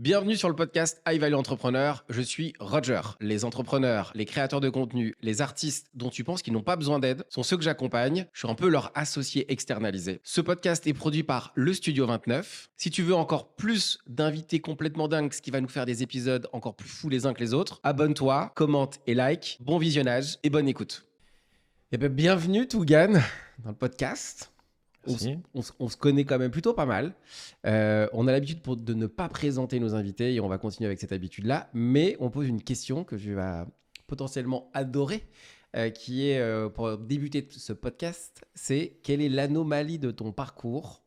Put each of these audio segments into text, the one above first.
Bienvenue sur le podcast High Value Entrepreneur. Je suis Roger. Les entrepreneurs, les créateurs de contenu, les artistes dont tu penses qu'ils n'ont pas besoin d'aide sont ceux que j'accompagne. Je suis un peu leur associé externalisé. Ce podcast est produit par le Studio 29. Si tu veux encore plus d'invités complètement dingues, ce qui va nous faire des épisodes encore plus fous les uns que les autres, abonne-toi, commente et like. Bon visionnage et bonne écoute. Eh bien, bienvenue Tougan dans le podcast. Merci. On se connaît quand même plutôt pas mal. On a l'habitude de ne pas présenter nos invités et on va continuer avec cette habitude-là. Mais on pose une question que je vais potentiellement adorer, qui est, pour débuter ce podcast, c'est quelle est l'anomalie de ton parcours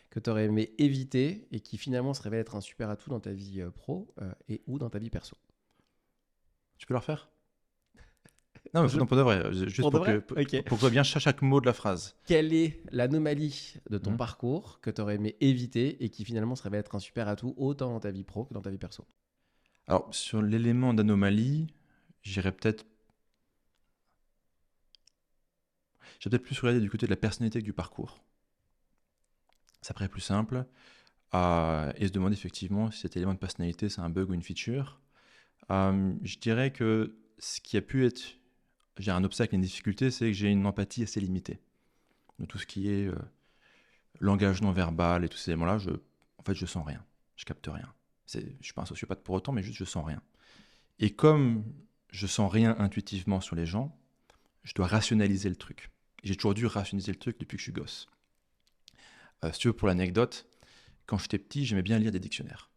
que tu aurais aimé éviter et qui finalement se révèle être un super atout dans ta vie pro et ou dans ta vie perso. Tu peux le refaire? Non, mais Je- non, pour de vrai, juste Pour de pour vrai que, Ok. pour que bien chaque mot de la phrase. Quelle est l'anomalie de ton Mhm. parcours que tu aurais aimé éviter et qui finalement se révèle être un super atout autant dans ta vie pro que dans ta vie perso? Alors, sur l'élément d'anomalie, j'irais peut-être plus regarder du côté de la personnalité que du parcours. Ça paraît plus simple. Et se demander effectivement si cet élément de personnalité, c'est un bug ou une feature. Je dirais que ce qui a pu être j'ai un obstacle, une difficulté, c'est que j'ai une empathie assez limitée. De tout ce qui est langage non verbal et tous ces éléments-là, en fait, je sens rien. Je capte rien. Je ne suis pas un sociopathe pour autant, mais juste je sens rien. Et comme je sens rien intuitivement sur les gens, je dois rationaliser le truc. J'ai toujours dû rationaliser le truc depuis que je suis gosse. Si tu veux, pour l'anecdote, quand j'étais petit, j'aimais bien lire des dictionnaires.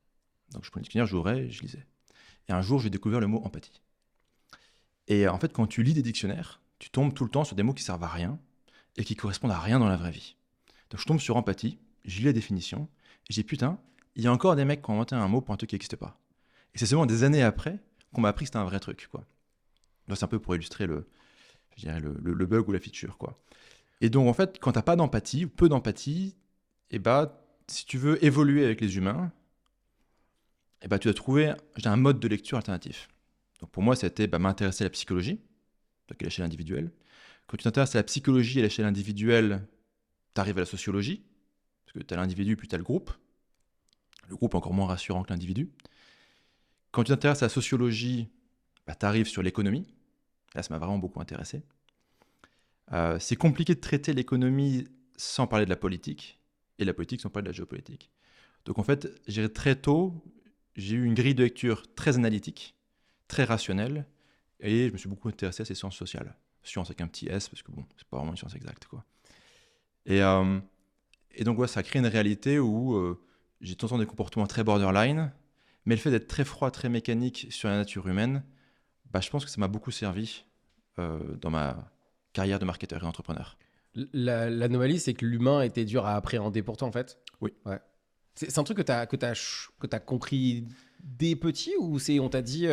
Donc je prenais le dictionnaire, j'ouvrais et je lisais. Et un jour, j'ai découvert le mot empathie. Et en fait, quand tu lis des dictionnaires, tu tombes tout le temps sur des mots qui servent à rien et qui correspondent à rien dans la vraie vie. Donc je tombe sur empathie, je lis la définition, et je dis putain, il y a encore des mecs qui ont inventé un mot pour un truc qui n'existe pas. Et c'est seulement des années après qu'on m'a appris que c'était un vrai truc, quoi. Donc c'est un peu pour illustrer je dirais le bug ou la feature, quoi. Et donc en fait, quand t'as pas d'empathie, ou peu d'empathie, et bah, si tu veux évoluer avec les humains, et bah, tu dois trouver un mode de lecture alternatif. Donc pour moi, c'était m'intéresser à la psychologie, donc à l'échelle individuelle. Quand tu t'intéresses à la psychologie à l'échelle individuelle, tu arrives à la sociologie, parce que tu as l'individu puis tu as le groupe. Le groupe est encore moins rassurant que l'individu. Quand tu t'intéresses à la sociologie, tu arrives sur l'économie. Là, ça m'a vraiment beaucoup intéressé. C'est compliqué de traiter l'économie sans parler de la politique, et la politique sans parler de la géopolitique. Donc en fait, très tôt, j'ai eu une grille de lecture très analytique, très rationnelle, et je me suis beaucoup intéressé à ces sciences sociales. Science avec un petit S, parce que bon, c'est pas vraiment une science exacte, quoi. Et, euh, et donc, ouais, ça crée une réalité où j'ai de temps en temps des comportements très borderline, mais le fait d'être très froid, très mécanique sur la nature humaine, je pense que ça m'a beaucoup servi dans ma carrière de marketeur et d'entrepreneur. L'anomalie, c'est que l'humain était dur à appréhender pour toi, en fait. Oui. Ouais. C'est un truc que t'as compris dès petit ou on t'a dit,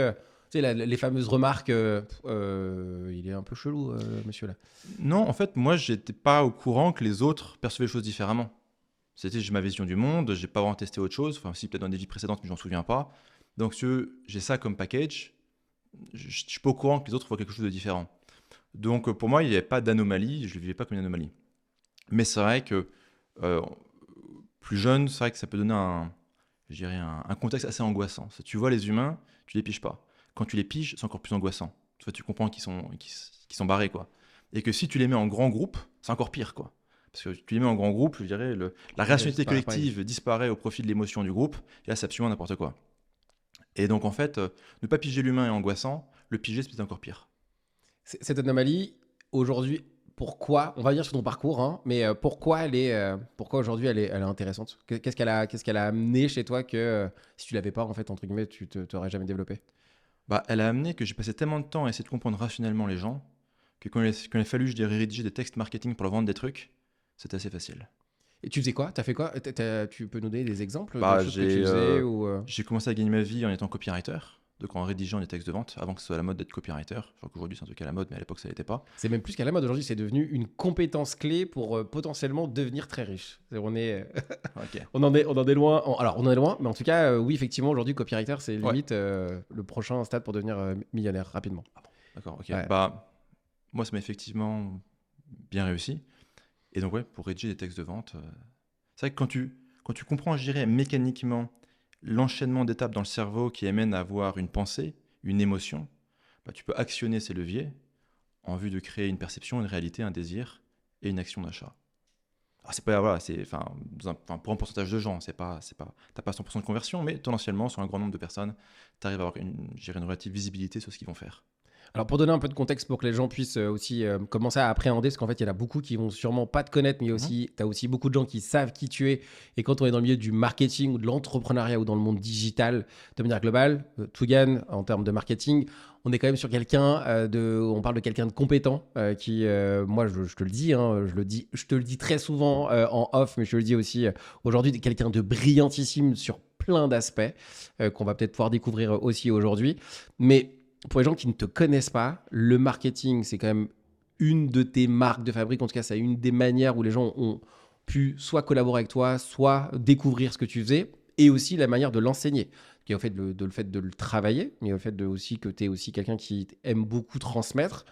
tu sais, les fameuses remarques, il est un peu chelou, monsieur là. Non, en fait, moi, j'étais pas au courant que les autres percevaient les choses différemment. C'était ma vision du monde, j'ai pas vraiment testé autre chose, enfin, si, peut-être dans des vies précédentes, mais j'en souviens pas. Donc, si j'ai ça comme package, je suis pas au courant que les autres voient quelque chose de différent. Donc, pour moi, il n'y avait pas d'anomalie, je le vivais pas comme une anomalie. Mais c'est vrai que euh, plus jeune, c'est vrai que ça peut donner je dirais un contexte assez angoissant. Tu vois les humains, tu les piges pas. Quand tu les piges, c'est encore plus angoissant. Tu comprends qu'ils sont barrés, quoi. Et que si tu les mets en grand groupe, c'est encore pire, quoi. Parce que tu les mets en grand groupe, je dirais, la Ils réagissent rationalité pas pareil. collective disparaît au profit de l'émotion du groupe, et là, c'est absolument n'importe quoi. Et donc, en fait, ne pas piger l'humain est angoissant, le piger, c'est peut-être encore pire. Cette anomalie, aujourd'hui, pourquoi, on va venir sur ton parcours, hein, mais pourquoi aujourd'hui elle est intéressante? Qu'est-ce qu'elle a amené chez toi que si tu l'avais pas, en fait, entre guillemets, tu t'aurais jamais développé? Elle a amené que j'ai passé tellement de temps à essayer de comprendre rationnellement les gens que quand il a fallu, je dirais, rédiger des textes marketing pour leur vendre des trucs, c'était assez facile. Et tu faisais quoi? T'as fait quoi? Tu peux nous donner des exemples de choses que tu faisais ou. J'ai commencé à gagner ma vie en étant copywriter, donc en rédigeant des textes de vente, avant que ce soit à la mode d'être copywriter. Je crois qu'aujourd'hui c'est un truc à la mode, mais à l'époque ça l'était pas. C'est même plus qu'à la mode aujourd'hui, c'est devenu une compétence clé pour potentiellement devenir très riche. Ok. On en est loin. Alors on en est loin, mais en tout cas, oui, effectivement, aujourd'hui, copywriter, c'est Ouais. limite le prochain stade pour devenir millionnaire rapidement. D'accord. Ok. Ouais. Moi ça m'a effectivement bien réussi. Et donc ouais, pour rédiger des textes de vente, c'est vrai que quand tu comprends, je dirais, mécaniquement l'enchaînement d'étapes dans le cerveau qui amène à avoir une pensée, une émotion, bah, tu peux actionner ces leviers en vue de créer une perception, une réalité, un désir et une action d'achat. Alors c'est pas, voilà, pour un pourcentage de gens, t'as pas 100% de conversion, mais tendanciellement, sur un grand nombre de personnes, tu arrives à avoir une relative visibilité sur ce qu'ils vont faire. Alors pour donner un peu de contexte pour que les gens puissent aussi commencer à appréhender, parce qu'en fait il y en a beaucoup qui vont sûrement pas te connaître, mais Mhm. aussi tu as aussi beaucoup de gens qui savent qui tu es. Et quand on est dans le milieu du marketing ou de l'entrepreneuriat ou dans le monde digital de manière globale, Tougan en termes de marketing, on est quand même sur quelqu'un on parle de quelqu'un de compétent qui, moi je te le dis, hein, je te le dis très souvent en off, mais je te le dis aussi aujourd'hui, quelqu'un de brillantissime sur plein d'aspects qu'on va peut-être pouvoir découvrir aussi aujourd'hui. Mais pour les gens qui ne te connaissent pas, le marketing, c'est quand même une de tes marques de fabrique. En tout cas, c'est une des manières où les gens ont pu soit collaborer avec toi, soit découvrir ce que tu faisais, et aussi la manière de l'enseigner, qui est au fait le fait de le travailler, mais au fait aussi que tu es aussi quelqu'un qui aime beaucoup transmettre.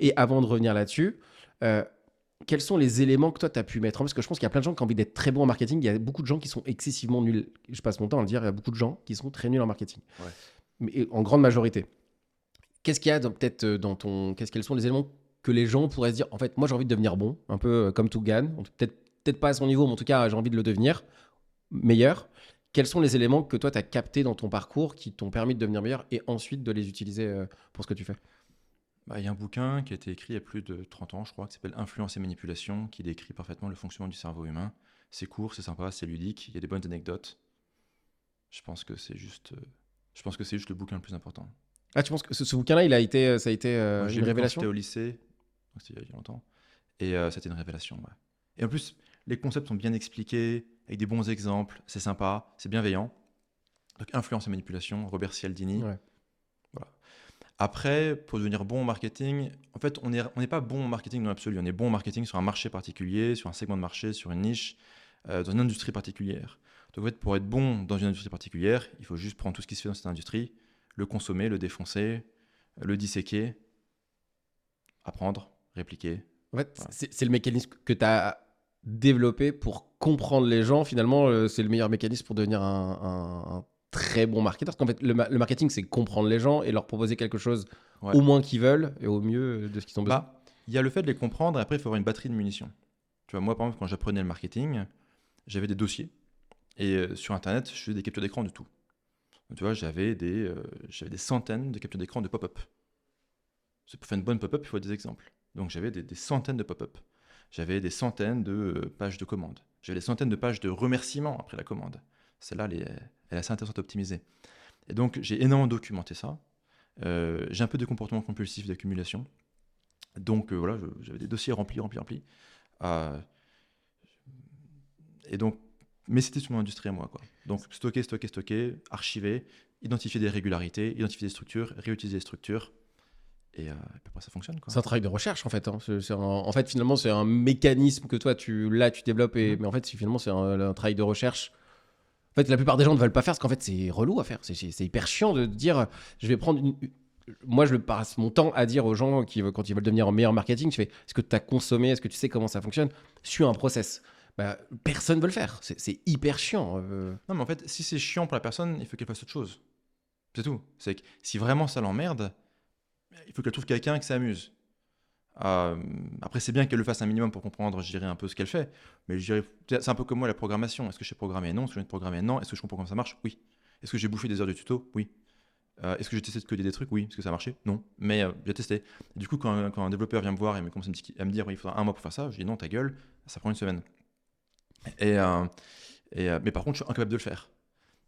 Et avant de revenir là-dessus, euh, quels sont les éléments que toi, tu as pu mettre en place? Parce que je pense qu'il y a plein de gens qui ont envie d'être très bons en marketing. Il y a beaucoup de gens qui sont excessivement nuls. Je passe mon temps à le dire, il y a beaucoup de gens qui sont très nuls en marketing. Ouais. Mais en grande majorité. Qu'est-ce qu'il y a peut-être dans ton. Quels sont les éléments que les gens pourraient se dire, en fait, moi j'ai envie de devenir bon, un peu comme Tougan, peut-être pas à son niveau, mais en tout cas j'ai envie de le devenir meilleur. Quels sont les éléments que toi tu as captés dans ton parcours qui t'ont permis de devenir meilleur et ensuite de les utiliser pour ce que tu fais? Bah, il y a un bouquin qui a été écrit il y a plus de 30 ans, je crois, qui s'appelle Influence et manipulation, qui décrit parfaitement le fonctionnement du cerveau humain. C'est court, c'est sympa, c'est ludique, il y a des bonnes anecdotes. Je pense que c'est juste, le bouquin le plus important. Ah, tu penses que ce bouquin-là, ça a été Moi, j'ai une lu quand j'étais révélation? au lycée, donc c'était il y a longtemps, et c'était une révélation. Ouais. Et en plus, les concepts sont bien expliqués, avec des bons exemples, c'est sympa, c'est bienveillant. Donc, Influence et manipulation, Robert Cialdini. Ouais. Voilà. Après, pour devenir bon en marketing, en fait, on n'est pas bon en marketing dans l'absolu. On est bon en marketing sur un marché particulier, sur un segment de marché, sur une niche, dans une industrie particulière. Donc, en fait, pour être bon dans une industrie particulière, il faut juste prendre tout ce qui se fait dans cette industrie, le consommer, le défoncer, le disséquer, apprendre, répliquer. En fait, Voilà. c'est le mécanisme que tu as développé pour comprendre les gens. Finalement, c'est le meilleur mécanisme pour devenir un très bon marketeur. Parce qu'en fait, le marketing, c'est comprendre les gens et leur proposer quelque chose Ouais. au moins qu'ils veulent et au mieux de ce qu'ils ont besoin. Bah, il y a le fait de les comprendre, et après, il faut avoir une batterie de munitions. Tu vois, moi, par exemple, quand j'apprenais le marketing, j'avais des dossiers, et sur Internet, je faisais des captures d'écran de tout. Donc, tu vois, j'avais des centaines de captures d'écran de pop-up. Pour faire une bonne pop-up, il faut des exemples. Donc, j'avais des centaines de pop-up. J'avais des centaines de pages de commande. J'avais des centaines de pages de remerciements après la commande. Celle-là, elle est assez intéressante à optimiser. Et donc, j'ai énormément documenté ça. J'ai un peu de comportement compulsif d'accumulation. Donc, voilà, j'avais des dossiers remplis. Euh, et donc, mais c'était sur mon industrie à moi, quoi. Donc, stocker, archiver, identifier des régularités, identifier des structures, réutiliser les structures. Et puis après, ça fonctionne, quoi. C'est un travail de recherche, en fait. Hein. En fait, finalement, c'est un mécanisme que toi, tu développes. Mhm. Mais en fait, finalement, c'est un travail de recherche. En fait, la plupart des gens ne veulent pas faire parce qu'en fait, c'est relou à faire. C'est hyper chiant de dire, je vais prendre Moi, je passe mon temps à dire aux gens quand ils veulent devenir en meilleur marketing, je fais, est-ce que tu as consommé, est-ce que tu sais comment ça fonctionne? Suis un process. Bah, personne ne veut le faire. C'est hyper chiant. Non, mais en fait, si c'est chiant pour la personne, il faut qu'elle fasse autre chose. C'est tout. C'est que si vraiment ça l'emmerde, il faut qu'elle trouve quelqu'un qui s'amuse. Après, c'est bien qu'elle le fasse un minimum pour comprendre, je dirais, un peu ce qu'elle fait. Mais je dirais, c'est un peu comme moi la programmation. Est-ce que je sais programmer? Non. Est-ce que je viens de programmer? Non. Est-ce que je comprends comment ça marche? Oui. Est-ce que j'ai bouffé des heures de tuto? Oui. Est-ce que j'ai testé de coder des trucs? Oui. Est-ce que ça a marché? Non. Mais j'ai testé. Et du coup, quand un développeur vient me voir et commence à me dire, oui, il faudra un mois pour faire ça, je dis non, ta gueule, ça prend une semaine. Mais par contre, je suis incapable de le faire.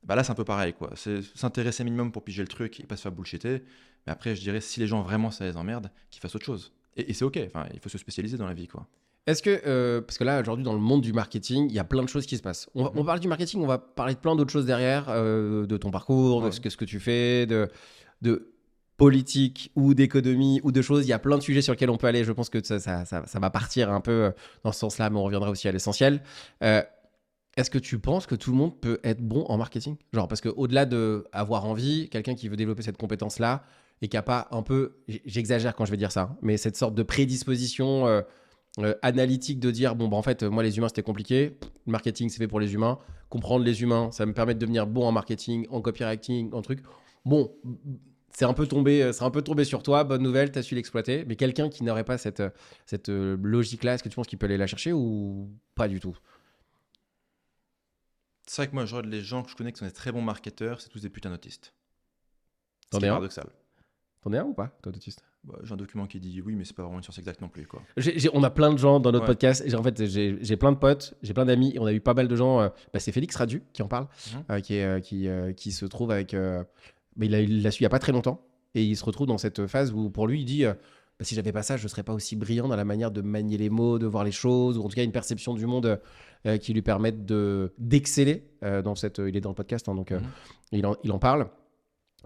Bah là, c'est un peu pareil, quoi. C'est s'intéresser un minimum pour piger le truc et pas se faire bullshitter. Mais après, je dirais, si les gens vraiment ça les emmerde, qu'ils fassent autre chose. Et c'est ok. Enfin, il faut se spécialiser dans la vie, quoi. Est-ce que, parce que là, aujourd'hui, dans le monde du marketing, il y a plein de choses qui se passent. On parle du marketing, on va parler de plein d'autres choses derrière, de ton parcours, de Ouais. ce que tu fais, de politique ou d'économie ou de choses. Il y a plein de sujets sur lesquels on peut aller. Je pense que ça va partir un peu dans ce sens-là, mais on reviendra aussi à l'essentiel. Euh, Est-ce que tu penses que tout le monde peut être bon en marketing? Genre, parce qu'au-delà d'avoir envie, quelqu'un qui veut développer cette compétence-là et qui n'a pas un peu, j'exagère quand je vais dire ça, hein, mais cette sorte de prédisposition analytique de dire, bon, bah, en fait, moi, les humains, c'était compliqué. Le marketing, c'est fait pour les humains. Comprendre les humains, ça me permet de devenir bon en marketing, en copywriting, en truc. Bon, c'est un peu tombé sur toi. Bonne nouvelle, tu as su l'exploiter. Mais quelqu'un qui n'aurait pas cette logique-là, est-ce que tu penses qu'il peut aller la chercher ou pas du tout? C'est vrai que moi, je regarde les gens que je connais qui sont des très bons marketeurs, c'est tous des putains d'autistes. Ce T'en qui es est un? paradoxal. T'en es un ou pas, toi, d'autiste? Bah, j'ai un document qui dit oui, mais c'est pas vraiment une science exacte non plus, quoi. On a plein de gens dans notre Ouais. podcast. En fait, j'ai plein de potes, j'ai plein d'amis. Et on a eu pas mal de gens. C'est Félix Radu qui en parle, Mhm. qui se trouve avec. Mais il l'a su il y a pas très longtemps. Et il se retrouve dans cette phase où, pour lui, il dit bah, si j'avais pas ça, je serais pas aussi brillant dans la manière de manier les mots, de voir les choses, ou en tout cas une perception du monde qui lui permette d'exceller dans cette. Il est dans le podcast, hein, donc Mhm. il en parle.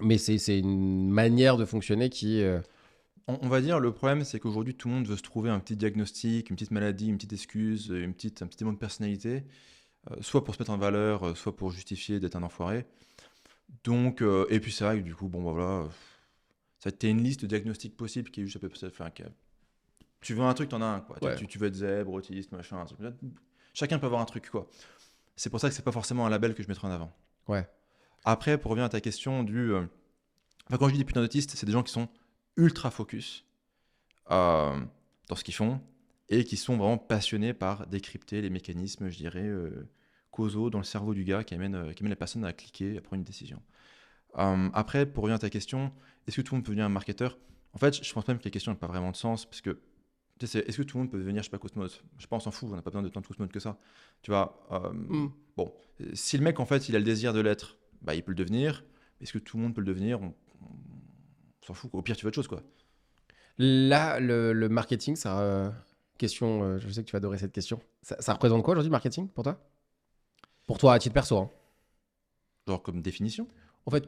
Mais c'est une manière de fonctionner qui. On va dire, le problème, c'est qu'aujourd'hui, tout le monde veut se trouver un petit diagnostic, une petite maladie, une petite excuse, un petit élément de personnalité, soit pour se mettre en valeur, soit pour justifier d'être un enfoiré. Donc, et puis c'est vrai que du coup, bon, bah, voilà, ça t'es une liste de diagnostics possibles qui est juste à peu près. Enfin, tu veux un truc, t'en as un, quoi. Ouais. Tu veux être zèbre, autiste, machin, un truc. Chacun peut avoir un truc, quoi. C'est pour ça que c'est pas forcément un label que je mettrai en avant. Ouais. Après, pour revenir à ta question enfin, quand je dis des putains d'autistes, c'est des gens qui sont ultra focus euh, dans ce qu'ils font et qui sont vraiment passionnés par décrypter les mécanismes, je dirais, causaux dans le cerveau du gars qui amène la personne à cliquer, à prendre une décision. Après, pour revenir à ta question, est-ce que tout le monde peut devenir un marketeur? En fait, je pense même que la question n'a pas vraiment de sens parce que est-ce que tout le monde peut devenir, je sais pas, cosmonaute? Je sais pas, on s'en fout, on n'a pas besoin de tant de cosmonautes que ça. Tu vois, Hmm. bon, si le mec, en fait, il a le désir de l'être, bah, il peut le devenir. Est-ce que tout le monde peut le devenir? On s'en fout, quoi. Au pire, tu fais autre chose, quoi. Là, le marketing, ça. Question, je sais que tu vas adorer cette question. Ça représente quoi aujourd'hui le marketing pour toi? Pour toi, à titre perso, hein. Genre comme définition. En fait,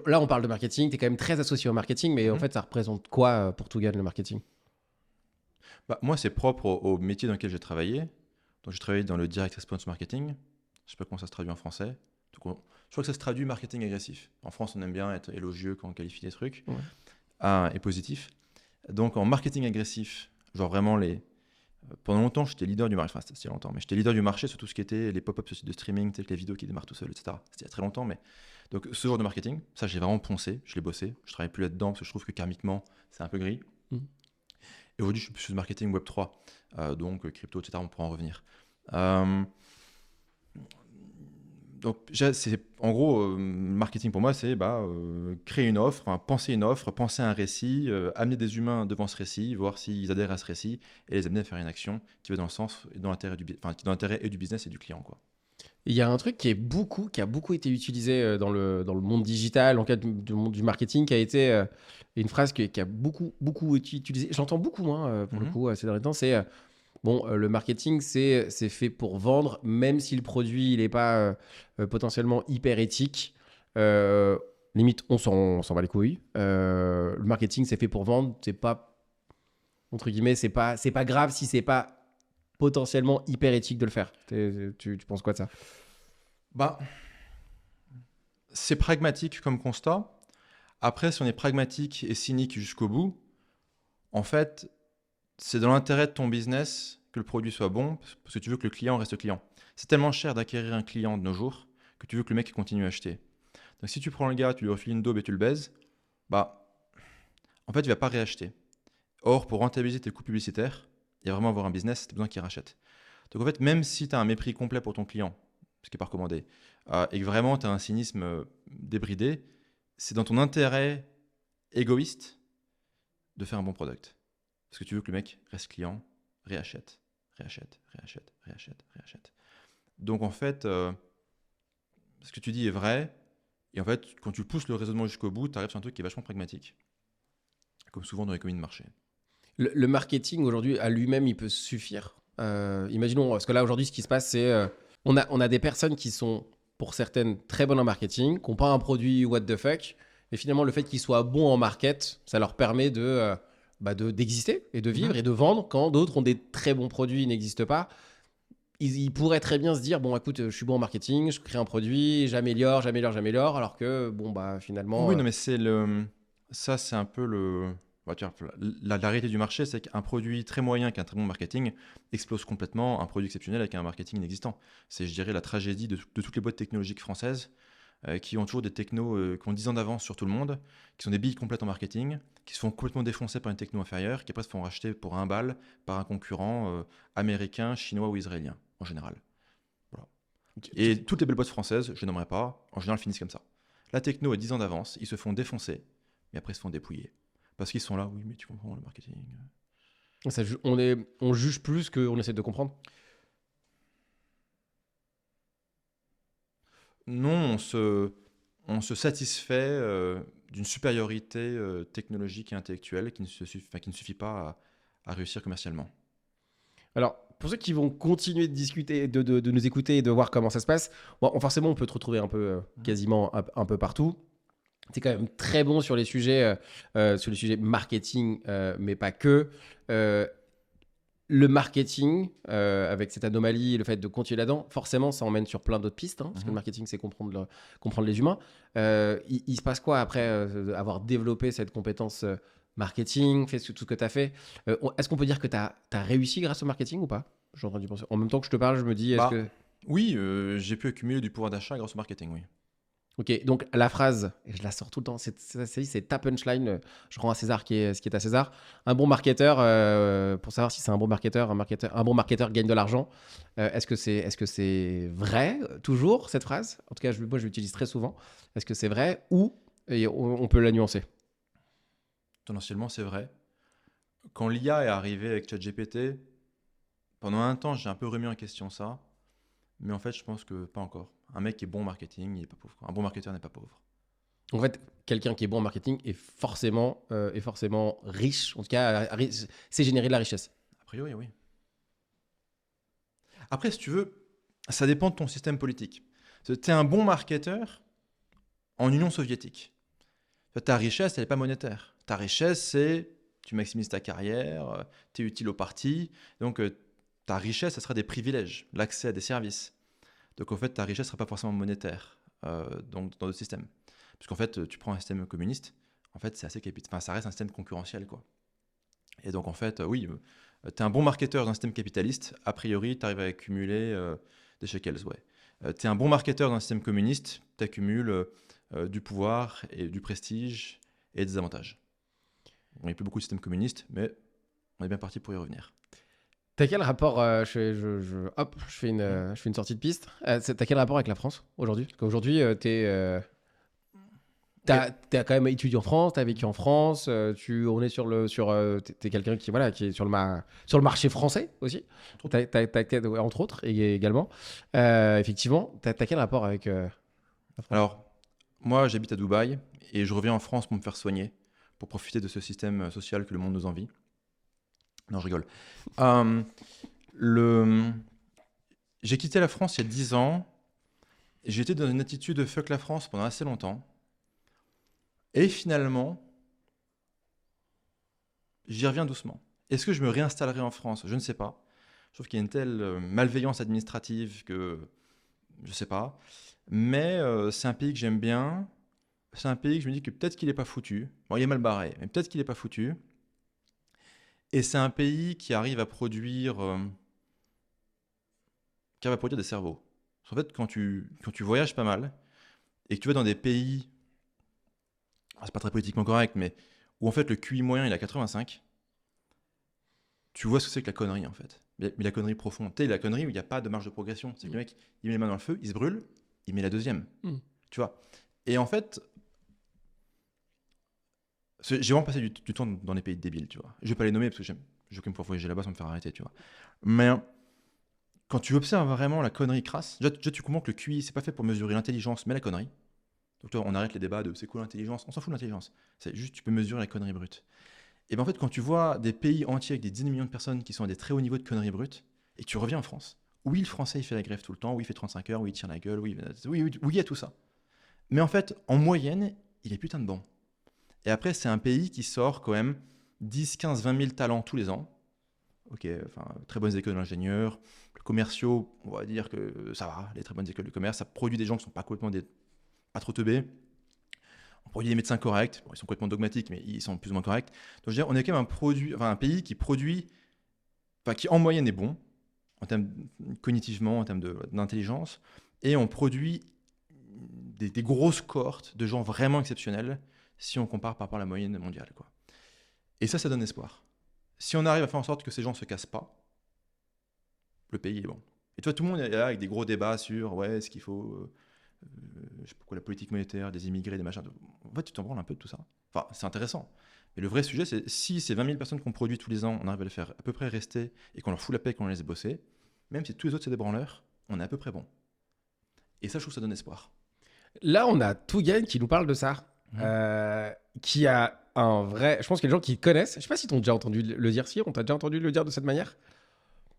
là, on parle de marketing, tu es quand même très associé au marketing, mais en Mhm. fait, ça représente quoi pour Tougan, le marketing? Bah, moi, c'est propre au métier dans lequel j'ai travaillé. Donc, j'ai travaillé dans le direct response marketing. Je sais pas comment ça se traduit en français. Je crois que ça se traduit marketing agressif. En France, on aime bien être élogieux quand on qualifie des trucs. Ouais. Et positif. Donc, en marketing agressif, genre vraiment pendant longtemps, j'étais leader du marché. Enfin, c'était il y a longtemps, mais j'étais leader du marché sur tout ce qui était les pop-ups sur site de streaming, tu sais, avec les vidéos qui démarrent tout seul, etc. C'était il y a très longtemps, mais donc ce genre de marketing, ça, j'ai vraiment poncé, je l'ai bossé. Je travaille plus là-dedans parce que je trouve que karmiquement, c'est un peu gris. Mhm. Et aujourd'hui, je suis plus sur le marketing Web 3, donc crypto, etc. On pourra en revenir. Euh, donc, en gros, marketing pour moi, c'est créer une offre, hein, penser une offre, penser un récit, amener des humains devant ce récit, voir s'ils adhèrent à ce récit et les amener à faire une action qui va dans le sens, et dans l'intérêt enfin, qui est dans l'intérêt et du business et du client, quoi. Il y a un truc qui a beaucoup été utilisé dans le monde digital, en cas du monde du marketing, qui a été une phrase qui a beaucoup été utilisée. J'entends beaucoup moins, pour le Mhm. coup, ces derniers temps. C'est bon, le marketing, c'est fait pour vendre, même si le produit, il n'est pas potentiellement hyper éthique. Euh, Limite, on s'en bat les couilles. Le marketing, c'est fait pour vendre. C'est pas, entre guillemets, c'est pas grave si c'est pas potentiellement hyper éthique de le faire. Tu penses quoi de ça? Bah, c'est pragmatique comme constat. Après, si on est pragmatique et cynique jusqu'au bout, en fait, c'est dans l'intérêt de ton business que le produit soit bon, parce que tu veux que le client reste client. C'est tellement cher d'acquérir un client de nos jours que tu veux que le mec continue à acheter. Donc si tu prends le gars, tu lui refiles une daube et tu le baises, bah, en fait, il va pas réacheter. Or, pour rentabiliser tes coûts publicitaires et vraiment avoir un business, tu as besoin qu'il rachète. Donc en fait, même si tu as un mépris complet pour ton client, ce qui n'est pas recommandé, et que vraiment tu as un cynisme débridé, c'est dans ton intérêt égoïste de faire un bon product. Parce que tu veux que le mec reste client, réachète, réachète, réachète, réachète, réachète. Donc en fait, ce que tu dis est vrai. Et en fait, quand tu pousses le raisonnement jusqu'au bout, tu arrives sur un truc qui est vachement pragmatique. Comme souvent dans les communes de marché. Le marketing aujourd'hui à lui-même, il peut suffire. Imaginons, parce que là aujourd'hui, ce qui se passe, c'est on a des personnes qui sont, pour certaines, très bonnes en marketing, qui n'ont pas un produit what the fuck, et finalement le fait qu'ils soient bons en market, ça leur permet d'exister et de vivre Mhm. et de vendre quand d'autres ont des très bons produits, ils n'existent pas. Ils pourraient très bien se dire, bon écoute, je suis bon en marketing, je crée un produit, j'améliore, alors que bon bah Oui, finalement, non, mais ça, c'est un peu bah, tu vois, la réalité du marché, c'est qu'un produit très moyen qui a un très bon marketing explose complètement un produit exceptionnel avec un marketing inexistant. C'est, je dirais, la tragédie de toutes les boîtes technologiques françaises qui ont toujours des technos qui ont 10 ans d'avance sur tout le monde, qui sont des billes complètes en marketing, qui se font complètement défoncer par une techno inférieure, qui après se font racheter pour un bal par un concurrent américain, chinois ou israélien, en général. Voilà. Et toutes les belles boîtes françaises, je n'aimerais pas, en général finissent comme ça. La techno a 10 ans d'avance, ils se font défoncer, mais après ils se font dépouiller. Parce qu'ils sont là, oui, mais tu comprends le marketing. On juge plus qu'on essaie de comprendre. Non, on se satisfait d'une supériorité technologique et intellectuelle qui ne suffit pas à réussir commercialement. Alors, pour ceux qui vont continuer de discuter, de nous écouter et de voir comment ça se passe, bon, forcément, on peut te retrouver un peu, quasiment un peu partout. Tu es quand même très bon sur les sujets marketing, mais pas que. Euh, le marketing, avec cette anomalie, le fait de continuer là-dedans, forcément, ça emmène sur plein d'autres pistes, hein, parce que le marketing, c'est comprendre les humains. Il se passe quoi après avoir développé cette compétence marketing, fait tout ce que tu as fait? Est-ce qu'on peut dire que tu as réussi grâce au marketing ou pas? Je suis en train d'y penser. En même temps que je te parle, je me dis, est-ce que... Bah, oui, j'ai pu accumuler du pouvoir d'achat grâce au marketing, oui. Ok, donc la phrase, et je la sors tout le temps, c'est ta punchline. Je rends à César ce qui est à César. Un bon marketeur, pour savoir si c'est un bon marketeur, un bon marketeur gagne de l'argent. Est-ce que c'est vrai toujours cette phrase? En tout cas, moi je l'utilise très souvent. Est-ce que c'est vrai ou et on peut la nuancer? Tendanciellement, c'est vrai. Quand l'IA est arrivée avec ChatGPT, pendant un temps, j'ai un peu remis en question ça. Mais en fait, je pense que pas encore. Un mec qui est bon en marketing, il n'est pas pauvre. Un bon marketeur n'est pas pauvre. En fait, quelqu'un qui est bon en marketing est forcément riche. En tout cas, c'est générer de la richesse. A priori, oui. Après, si tu veux, ça dépend de ton système politique. Tu es un bon marketeur en Union soviétique. Ta richesse, elle n'est pas monétaire. Ta richesse, c'est tu maximises ta carrière, tu es utile au parti. Donc, ta richesse, ça sera des privilèges, l'accès à des services. Donc, en fait, ta richesse ne sera pas forcément monétaire donc, dans le système. Puisqu'en fait, tu prends un système communiste, en fait, c'est assez enfin, ça reste un système concurrentiel, quoi. Et donc, en fait, oui, tu es un bon marketeur d'un système capitaliste, a priori, tu arrives à accumuler des shekels, ouais. Tu es un bon marketeur d'un système communiste, tu accumules du pouvoir et du prestige et des avantages. Il n'y a plus beaucoup de systèmes communistes, mais on est bien parti pour y revenir. T'as quel rapport hop, je fais une sortie de piste. T'as quel rapport avec la France aujourd'hui? Parce qu'aujourd'hui, t'as quand même étudié en France, t'as vécu en France, on est t'es quelqu'un qui est sur le marché français aussi, entre autres, et également. Effectivement, t'as quel rapport avec la France? Alors, moi, j'habite à Dubaï et je reviens en France pour me faire soigner, pour profiter de ce système social que le monde nous envie. Non, je rigole. Euh, le... J'ai quitté la France il y a 10 ans. J'étais dans une attitude de fuck la France pendant assez longtemps. Et finalement, j'y reviens doucement. Est-ce que je me réinstallerai en France? Je ne sais pas. Je trouve qu'il y a une telle malveillance administrative que je ne sais pas. Mais c'est un pays que j'aime bien. C'est un pays que je me dis que peut-être qu'il n'est pas foutu. Bon, il est mal barré, mais peut-être qu'il n'est pas foutu. Et c'est un pays qui arrive à produire des cerveaux. En fait, quand tu voyages pas mal et que tu vas dans des pays, c'est pas très politiquement correct, mais où en fait le QI moyen il est à 85, tu vois ce que c'est que la connerie en fait. Mais la connerie profonde. Tu sais, la connerie où il n'y a pas de marge de progression. C'est que le mec, il met les mains dans le feu, il se brûle, il met la deuxième. Tu vois. Et en fait, j'ai vraiment passé du temps dans des pays débiles, tu vois. Je vais pas les nommer parce que j'ai aucune fois voyager là-bas sans me faire arrêter, tu vois. Mais quand tu observes vraiment la connerie crasse, déjà tu comprends que le QI, c'est pas fait pour mesurer l'intelligence, mais la connerie. Donc toi, on arrête les débats de c'est quoi l'intelligence, on s'en fout de l'intelligence. C'est juste tu peux mesurer la connerie brute. Et bien en fait, quand tu vois des pays entiers avec des dizaines de millions de personnes qui sont à des très hauts niveaux de conneries brutes, et que tu reviens en France, oui, le français il fait la grève tout le temps, oui, il fait 35 heures, oui, il tire la gueule, oui, il y a tout ça. Mais en fait, en moyenne, il est putain de bon. Et après, c'est un pays qui sort quand même 10, 15, 20 000 talents tous les ans. Ok, enfin, très bonnes écoles d'ingénieurs, commerciaux, on va dire que ça va, les très bonnes écoles de commerce, ça produit des gens qui ne sont pas complètement pas trop teubés. produit des médecins corrects. Bon, ils sont complètement dogmatiques, mais ils sont plus ou moins corrects. Donc, je veux dire, on est quand même un pays qui produit, qui en moyenne est bon, en termes cognitivement, en termes d'intelligence, et on produit des grosses cohortes de gens vraiment exceptionnels si on compare par rapport à la moyenne mondiale, quoi. Et ça donne espoir. Si on arrive à faire en sorte que ces gens ne se cassent pas, le pays est bon. Et toi, tout le monde est là avec des gros débats sur est-ce qu'il faut je sais pas quoi, la politique monétaire, des immigrés, des machins. En fait, tu t'en branles un peu de tout ça. Enfin, c'est intéressant. Mais le vrai sujet, c'est si ces 20 000 personnes qu'on produit tous les ans, on arrive à les faire à peu près rester et qu'on leur fout la paix et qu'on les laisse bosser, même si tous les autres c'est des branleurs, on est à peu près bon. Et ça, je trouve que ça donne espoir. Là, on a Tougain qui nous parle de ça, qui a un vrai. Je pense qu'il y a des gens qui connaissent. Je sais pas si t'ont déjà entendu le dire. Si, on t'a déjà entendu le dire de cette manière.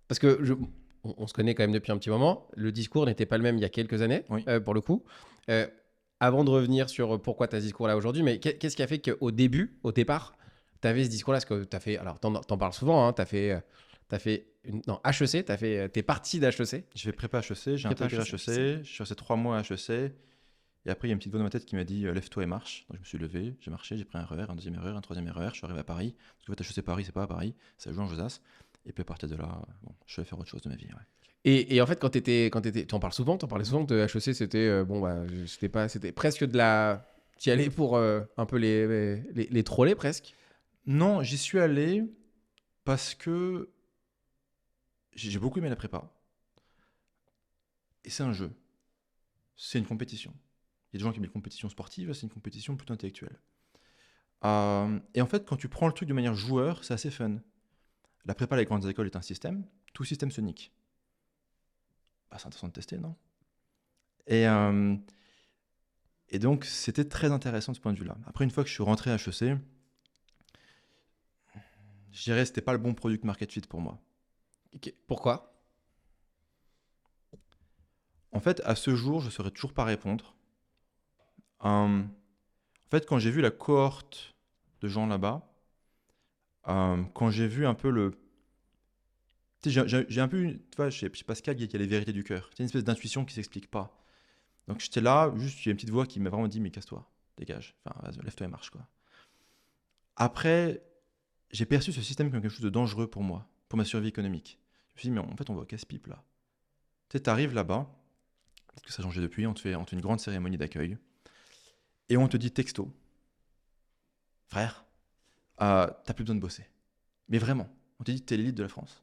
Parce que on se connaît quand même depuis un petit moment. Le discours n'était pas le même il y a quelques années, Oui. pour le coup. Avant de revenir sur pourquoi tu as ce discours-là aujourd'hui, mais qu'est-ce qui a fait qu'au début, au départ, tu avais ce discours-là? Parce que tu as fait. Alors, t'en parles souvent, hein, tu as fait. Non, HEC, t'es parti d'HEC. J'ai fait prépa HEC, j'ai Prépa intégré HEC. HEC, je suis resté 3 mois à HEC, et après il y a une petite voix dans ma tête qui m'a dit lève-toi et marche. Donc je me suis levé, j'ai marché, j'ai pris un RER, un deuxième RER, un troisième RER, je suis arrivé à Paris. Parce qu'en fait HEC Paris, c'est pas à Paris, ça joue en Josas. Et puis à partir de là, je vais faire autre chose de ma vie. Ouais. Et en fait, quand t'étais, t'en parles souvent, t'en parlais souvent de HEC, c'était presque de la. T'y allais pour un peu les troller presque. Non, j'y suis allé parce que j'ai beaucoup aimé la prépa. Et c'est un jeu. C'est une compétition. Il y a des gens qui aiment les compétitions sportives, c'est une compétition plutôt intellectuelle. Et en fait, quand tu prends le truc de manière joueur, c'est assez fun. La prépa à les grandes écoles est un système, tout système se nique. C'est intéressant de tester, non? Et donc, c'était très intéressant de ce point de vue-là. Après, une fois que je suis rentré à HEC, je dirais que c'était pas le bon product market fit pour moi. Pourquoi? En fait, à ce jour, je ne saurais toujours pas répondre. En fait, quand j'ai vu la cohorte de gens là-bas, quand j'ai vu un peu le... Tu sais, j'ai un peu une... Tu vois, chez Pascal, il y a les vérités du cœur. C'est une espèce d'intuition qui ne s'explique pas. Donc j'étais là, juste, il y a une petite voix qui m'a vraiment dit, mais casse-toi, dégage, enfin, vas-y, lève-toi et marche, quoi. Après, j'ai perçu ce système comme quelque chose de dangereux pour moi, pour ma survie économique. Je me suis dit, mais en fait, on va au casse-pipe, là. Tu sais, t'arrives là-bas, peut-être que ça a changé depuis, on te fait une grande cérémonie d'accueil, et on te dit texto, frère, t'as plus besoin de bosser. Mais vraiment, on te dit, t'es l'élite de la France.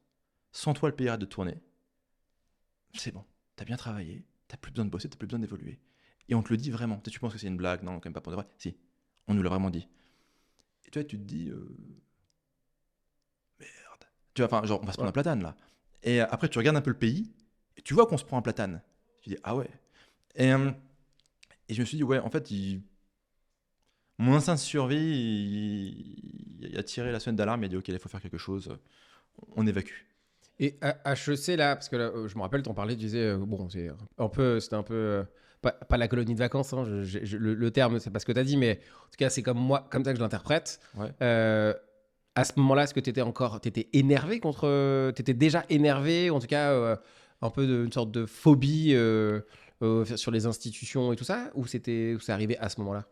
Sans toi, le pays arrête de tourner. C'est bon, t'as bien travaillé, t'as plus besoin de bosser, t'as plus besoin d'évoluer. Et on te le dit vraiment. Tu penses que c'est une blague? Non, quand même pas pour de vrai. Si, on nous l'a vraiment dit. Et toi, tu te dis, merde. Tu vois, enfin, genre, on va se prendre un platane là. Et après, tu regardes un peu le pays, et tu vois qu'on se prend un platane. Tu dis, ah ouais. Et je me suis dit, ouais, en fait, mon instinct de survie, il a tiré la sonnette d'alarme, il a dit, ok, il faut faire quelque chose, on évacue. Et HEC, là, parce que là, je me rappelle, t'en parlais, tu disais, bon, c'était un peu, pas la colonie de vacances, hein, le terme, c'est pas ce que t'as dit, mais en tout cas, c'est comme ça que je l'interprète. Ouais. À ce moment-là, est-ce que t'étais énervé t'étais déjà énervé, en tout cas, un peu une sorte de phobie sur les institutions et tout ça, ou c'est arrivé à ce moment-là?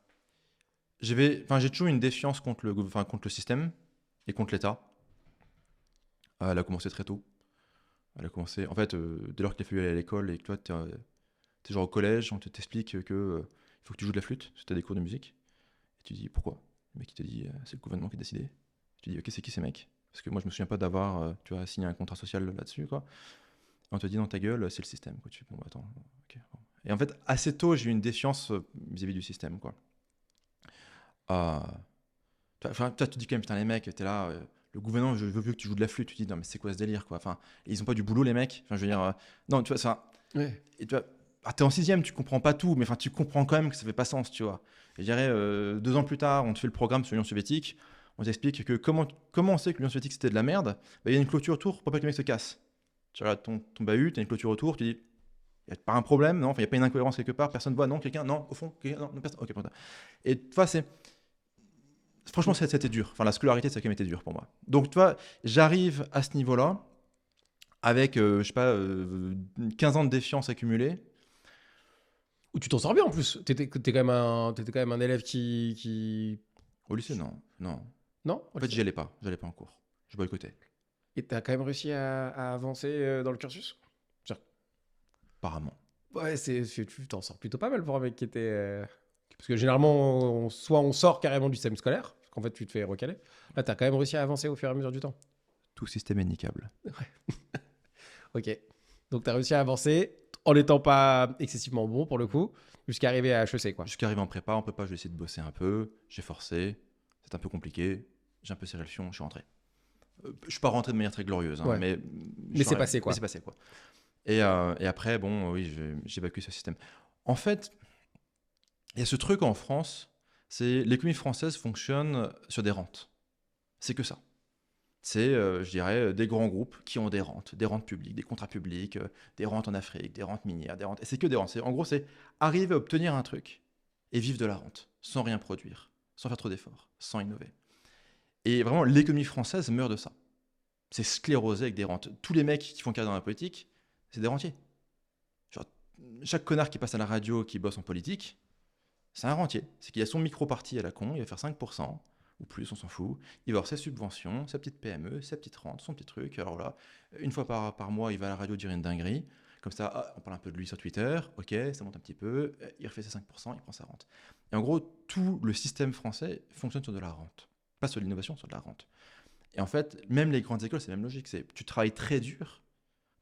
J'ai toujours une défiance contre le système et contre l'État. Elle a commencé très tôt. Elle a commencé, en fait, dès lors qu'il a fallu aller à l'école et que toi, t'es genre au collège, on t'explique que il faut que tu joues de la flûte, c'était des cours de musique. Et tu dis pourquoi? Le mec il te dit c'est le gouvernement qui a décidé. Tu dis ok, c'est qui ces mecs? Parce que moi je me souviens pas d'avoir signé un contrat social là-dessus, quoi. Et on te dit dans ta gueule, c'est le système, quoi. Tu dis bon, attends, ok. Bon. Et en fait, assez tôt, j'ai eu une défiance vis-à-vis du système, quoi. Toi, tu te dis quand même, putain, les mecs, t'es là, le gouvernement veut que tu joues de la flûte. Tu te dis, non, mais c'est quoi ce délire, quoi? Enfin, ils ont pas du boulot, les mecs. Enfin, je veux dire, non, tu vois, ça. Ouais. Et tu vois, t'es en sixième, tu comprends pas tout, mais enfin, tu comprends quand même que ça fait pas sens, tu vois. Et je dirais, 2 ans plus tard, on te fait le programme sur l'Union soviétique. On t'explique que comment on sait que l'Union soviétique c'était de la merde? Il y a une clôture autour pour pas que les mecs se cassent. Tu regardes ton bahut, t'as une clôture autour, tu dis, il n'y a pas un problème, non? Enfin, il n'y a pas une incohérence quelque part, personne voit, non? Quelqu'un, non? Au fond, quelqu'un, non, personne. Ok, et tu vois, franchement, c'était dur. Enfin, la scolarité, ça a quand même été dur pour moi. Donc, tu vois, j'arrive à ce niveau-là avec, je sais pas, 15 ans de défiance accumulée. Ou tu t'en sors bien en plus. T'étais quand même un élève qui... Au lycée, non. Non. Non? En fait, j'y allais pas. J'allais pas en cours. Je boycottais. Et t'as quand même réussi à avancer dans le cursus? Genre, Apparemment. ouais, tu t'en sors plutôt pas mal pour un mec qui était... Parce que généralement, soit on sort carrément du système scolaire, parce qu'en fait, tu te fais recaler. Là, t'as quand même réussi à avancer au fur et à mesure du temps. Tout système est niquable. Ok. Donc, t'as réussi à avancer en n'étant pas excessivement bon, pour le coup, jusqu'à arriver à HEC, quoi. Jusqu'à arriver en prépa, en prépa, j'ai essayé de bosser un peu. J'ai forcé. C'est un peu compliqué. J'ai un peu serré le fion. Je suis rentré. Je suis pas rentré de manière très glorieuse, hein, Ouais. mais Mais c'est passé, quoi. Mais c'est passé, quoi. Et après, bon, oui, j'ai évacué ce système. En fait, il y a ce truc en France, c'est l'économie française fonctionne sur des rentes. C'est que ça. C'est, je dirais, des grands groupes qui ont des rentes publiques, des contrats publics, des rentes en Afrique, des rentes minières, des rentes. Et c'est que des rentes. En gros, c'est arriver à obtenir un truc et vivre de la rente, sans rien produire, sans faire trop d'efforts, sans innover. Et vraiment, l'économie française meurt de ça. C'est sclérosé avec des rentes. Tous les mecs qui font carrière dans la politique, c'est des rentiers. Genre, chaque connard qui passe à la radio, qui bosse en politique, c'est un rentier. C'est qu'il a son micro-parti à la con, il va faire 5%, ou plus, on s'en fout. Il va avoir ses subventions, sa petite PME, sa petite rente, son petit truc. Alors là, une fois par mois, il va à la radio dire une dinguerie. Comme ça, ah, on parle un peu de lui sur Twitter. Ok, ça monte un petit peu. Il refait ses 5%, il prend sa rente. Et en gros, tout le système français fonctionne sur de la rente. Pas sur l'innovation, sur de la rente. Et en fait, même les grandes écoles, c'est la même logique. C'est tu travailles très dur